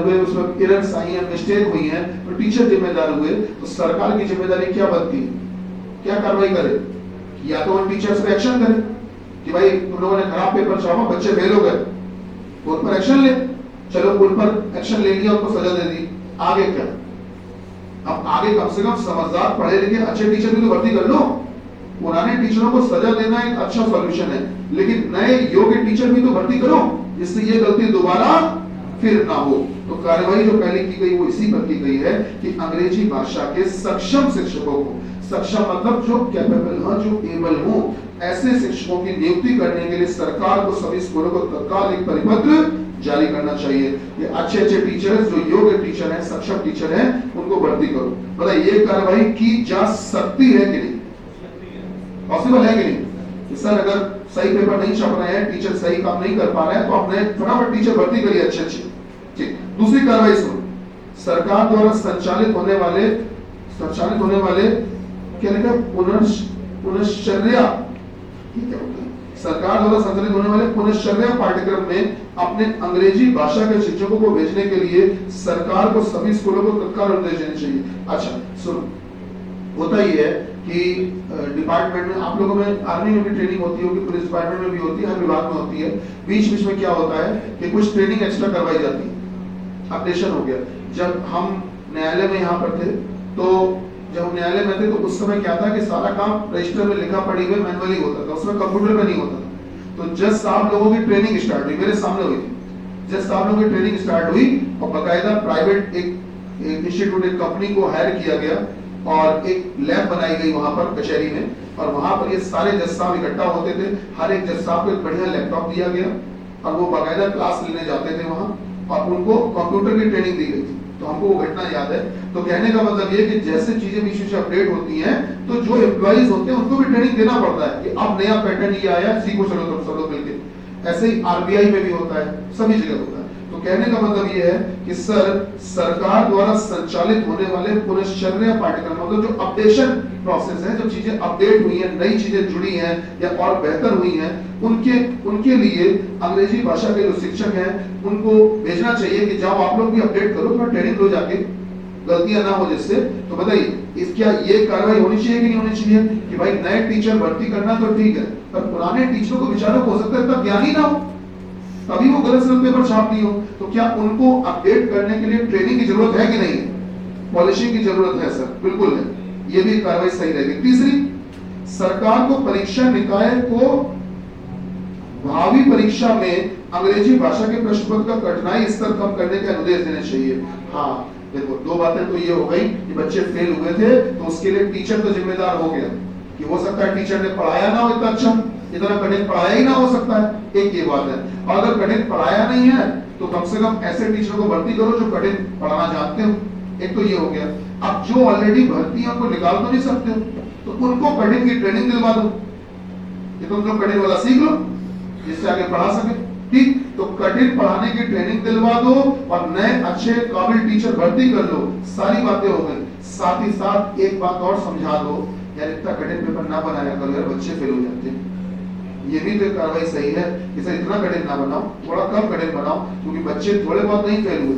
हुए, उसमें एरर्स आई हैं, मिस्टेक हुई हैं, तो टीचर जिम्मेदार हुए, तो सरकार की जिम्मेदारी क्या बनती है? क्या कार्रवाई करे? या तो उन टीचर्स पे एक्शन करे कि भाई तुम लोगों ने खराब पेपर छापा, बच्चे फेल हो गए, तो उन पर एक्शन ले। चलो उन पर एक्शन ले लिया, उनको सजा दे दी, आगे क्या? अब आगे कम से कम समझदार पढ़े लिखे अच्छे टीचर भी तो भर्ती कर लो। पुराने टीचरों को सजा देना एक अच्छा सॉल्यूशन है, लेकिन नए योग्य टीचर भी तो भर्ती करो जिससे ये गलती दोबारा फिर ना हो। तो कार्रवाई जो पहले की गई वो इसी पर की गई है कि अंग्रेजी भाषा के सक्षम शिक्षकों को, सक्षम मतलब जो कैपेबल हो, जो एबल हो, ऐसे शिक्षकों की नियुक्ति करने के लिए सरकार को सभी स्कूलों को तत्काल एक परिपत्र जारी करना चाहिए। ये अच्छे अच्छे टीचर जो योग्य टीचर हैं, सक्षम टीचर हैं, उनको भर्ती करो। बताइए ये कार्रवाई की जा सकती है कि नहीं? पॉसिबल है कि नहीं? सर अगर सही पेपर नहीं छप रहे हैं, टीचर सही काम नहीं कर पा रहे हैं, तो अपने फटाफट टीचर भर्ती करिए अच्छे अच्छे। ठीक, दूसरी कार्रवाई सुनो, सरकार द्वारा संचालित होने वाले क्या लिखा? पुनश्चर्या, क्या होता है? सरकार द्वारा संचालित होने वाले पुनश्चर्या पाठ्यक्रम में अपने अंग्रेजी भाषा के शिक्षकों को भेजने के लिए सरकार को सभी स्कूलों को तत्काल निर्देश देने चाहिए। अच्छा सुनो, होता ही है कि डिपार्टमेंट में आप लोगों में आर्मी में भी ट्रेनिंग होती होगी, पुलिस डिपार्टमेंट में भी होती है, हर विभाग में होती है। बीच बीच में क्या होता है कि कुछ ट्रेनिंग एक्स्ट्रा करवाई जाती है। अपडेशन हो गया, जब हम न्यायालय में यहाँ पर थे तो जब हम न्यायालय में थे तो उस समय क्या था कि सारा काम रजिस्टर में लिखा पढ़ी हुए मैनुअली होता था, उसमें कंप्यूटर में नहीं होता था। तो जज साहब लोगों की ट्रेनिंग स्टार्ट हुई, मेरे सामने हुई थी। जज साहब लोगों की ट्रेनिंग स्टार्ट हुई और बाकायदा प्राइवेट एक इंस्टीट्यूट, एक कंपनी को हायर किया गया और एक लैब बनाई गई वहां पर कचहरी में, और वहां पर ये सारे जज साहब इकट्ठा होते थे। हर एक जज साहब को एक बढ़िया लैपटॉप दिया गया और वो बाकायदा क्लास लेने जाते थे वहां, और उनको कंप्यूटर की ट्रेनिंग दी गई थी। तो हमको वो घटना याद है। तो कहने का मतलब ये कि जैसे चीजें बीच में अपडेट होती हैं तो जो एम्प्लॉइज होते हैं उनको भी ट्रेनिंग देना पड़ता है कि अब नया पैटर्न ये आया, सीखो, चलो तुम सब लोग मिलकर। ऐसे ही आरबीआई में भी होता है, सभी जगह होता है। तो कहने का मतलब ये है कि सर, सरकार द्वारा संचालित होने वाले पुनश्चर्या पाठ्यक्रम, मतलब जो अपडेशन प्रोसेस है, जो चीजें अपडेट हुई हैं, नई चीजें जुड़ी हैं या और बेहतर हुई हैं, उनके लिए अंग्रेजी भाषा के जो शिक्षक हैं उनको भेजना चाहिए कि जाओ आप लोग भी अपडेट करो, थोड़ा ट्रेनिंग लो जाके, गलतियां ना हो जिससे। तो बताइए इस क्या ये कार्रवाई होनी चाहिए कि नहीं होनी चाहिए कि भाई नए टीचर भर्ती करना तो ठीक है, पर पुराने टीचरों को बेचारों को हो सकता है इतना ज्ञान ही ना हो, तभी वो गलत सलत पेपर छाप दी हो। तो क्या उनको अपडेट करने के लिए ट्रेनिंग की जरूरत है कि नहीं है? पॉलिशिंग की जरूरत है सर, बिल्कुल है। ये भी कार्रवाई सही रहेगी। तीसरी, सरकार को परीक्षा निकाय को भावी परीक्षा में अंग्रेजी भाषा के प्रश्न पत्र का कठिनाई स्तर कम करने के निर्देश देने चाहिए। हाँ देखो, दो बातें तो ये हो गई कि बच्चे फेल हुए थे तो उसके लिए टीचर तो जिम्मेदार हो गया कि हो सकता है टीचर ने पढ़ाया ना हो इतना अच्छा, इतना कठिन पढ़ाया ही ना हो सकता है, एक ये बात है। और अगर कठिन पढ़ाया नहीं है तो कम से कम ऐसे टीचरों को भर्ती करो जो कठिन पढ़ाना जानते हो, एक तो ये हो गया। अब जो ऑलरेडी भर्ती है उनको निकाल तो नहीं सकते हो, तो उनको कठिन की ट्रेनिंग दिलवा दो, ये तुम लोग कठिन वाला सीख लो जिससे आगे पढ़ा सके। ठीक, तो कठिन पढ़ाने की ट्रेनिंग दिलवा दो और नए अच्छे काबिल टीचर भर्ती कर लो, सारी बातें हो गई। साथ ही साथ एक बात और समझा दो, यार इतना कठिन पेपर ना बनाया करो यार, बच्चे फेल हो जाते हैं। ये भी तो कार्रवाई सही है कि सर इतना कठिन ना बनाओ, थोड़ा कम कठिन बनाओ, क्योंकि बच्चे थोड़े बहुत नहीं फेल हुए।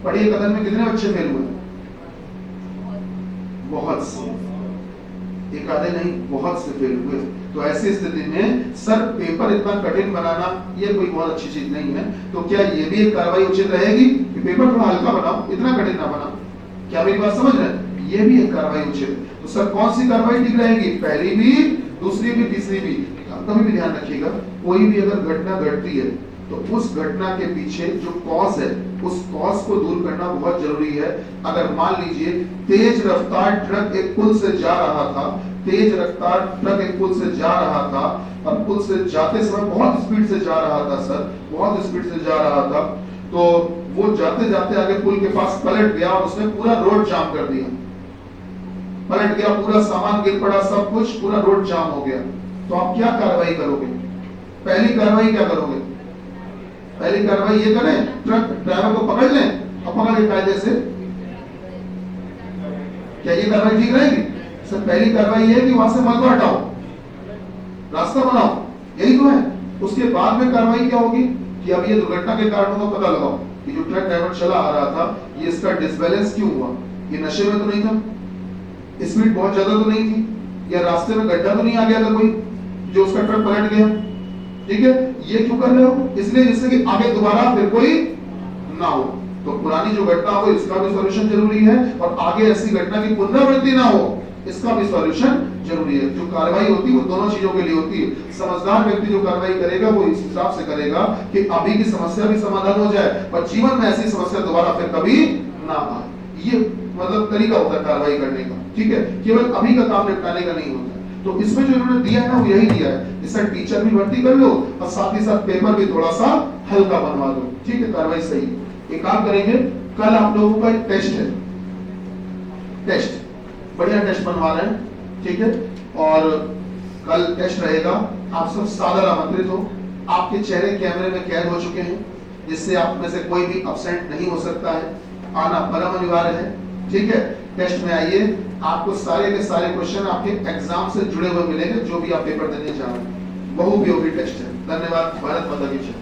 पढ़िए कदम में कितने बच्चे फेल हुए? बहुत से, एक आधे नहीं, बहुत से फेल हुए। तो ऐसी स्थिति में सर पेपर इतना कठिन बनाना ये कोई बहुत अच्छी चीज नहीं है। तो क्या ये भी एक कार्रवाई उचित रहेगी कि पेपर थोड़ा हल्का बनाओ, इतना कठिन ना बनाओ? क्या मेरी बात समझ रहे हैं? ये भी एक कार्रवाई उचित है। तो सर कौन सी कार्रवाई ठीक रहेगी? पहली भी, दूसरी भी, तीसरी भी। कभी भी ध्यान रखिएगा, कोई भी अगर घटना घटती है तो उस घटना के पीछे जो कॉज है उस कॉज को दूर करना बहुत जरूरी है। अगर मान लीजिए तेज रफ्तार ट्रक एक पुल से जा रहा था, तेज रफ्तार ट्रक एक पुल से जा रहा था और पुल से जाते समय बहुत स्पीड से जा रहा था सर, बहुत स्पीड से जा रहा था, तो वो जाते जाते आगे पुल के पास पलट गया और उसने पूरा रोड जाम कर दिया, पलट गया, पूरा सामान गिर पड़ा, सब कुछ, पूरा रोड जाम हो गया। तो आप क्या कार्रवाई करोगे? पहली कार्रवाई क्या करोगे? पहली कार्रवाई ये करें, ट्रक ड्राइवर को पकड़ लें और पकड़ के कायदे से, क्या ये कार्रवाई ठीक रहेगी? सर पहली कार्रवाई ये है कि वहां से मलबा हटाओ, रास्ता बनाओ, यही तो है। उसके बाद में कार्रवाई क्या होगी कि अब ये दुर्घटना के कारणों का पता लगाओ कि जो ट्रक ड्राइवर चला आ रहा था ये इसका डिसबैलेंस क्यों हुआ? ये नशे में तो नहीं था, स्पीड बहुत ज्यादा तो नहीं थी, या रास्ते में गड्ढा तो नहीं आ गया था कोई जो उसका ट्रक पलट गया? ठीक है, ये क्यों कर रहे हो? इसलिए जिससे कि आगे दोबारा फिर कोई ना हो। तो पुरानी जो घटना हो इसका भी सॉल्यूशन जरूरी है और आगे ऐसी घटना की पुनरावृत्ति ना हो इसका भी सॉल्यूशन जरूरी है। जो कार्रवाई होती है वो दोनों चीजों के लिए होती है। समझदार व्यक्ति जो कार्रवाई करेगा वो इस हिसाब से करेगा कि अभी की समस्या भी समाधान हो जाए और जीवन में ऐसी समस्या दोबारा फिर कभी ना आए। ये मतलब तरीका होता है कार्रवाई करने का, ठीक है, केवल अभी का काम निपटाने का नहीं होता। तो इसमें जो इन्होंने दिया है ना वो यही दिया है, इससे टीचर भी भर्ती कर लो और साथ ही साथ पेपर भी थोड़ा सा हल्का बनवा दो, ठीक है, कार्रवाई सही। एक काम करेंगे, कल आप लोगों का एक टेस्ट है, टेस्ट बढ़िया टेस्ट बनवा रहे हैं, ठीक है, और कल टेस्ट रहेगा। आप सब सादर आमंत्रित हो, आपके चेहरे कैमरे में कैद हो चुके हैं जिससे आप में से कोई भी अब्सेंट नहीं हो सकता है, आना परम अनिवार्य है, ठीक है। टेस्ट में आइए, आपको सारे के सारे क्वेश्चन आपके एग्जाम से जुड़े हुए मिलेंगे जो भी आप पेपर देने जा रहे हैं। बहुउपयोगी टेस्ट है। धन्यवाद। भारत माता की जय।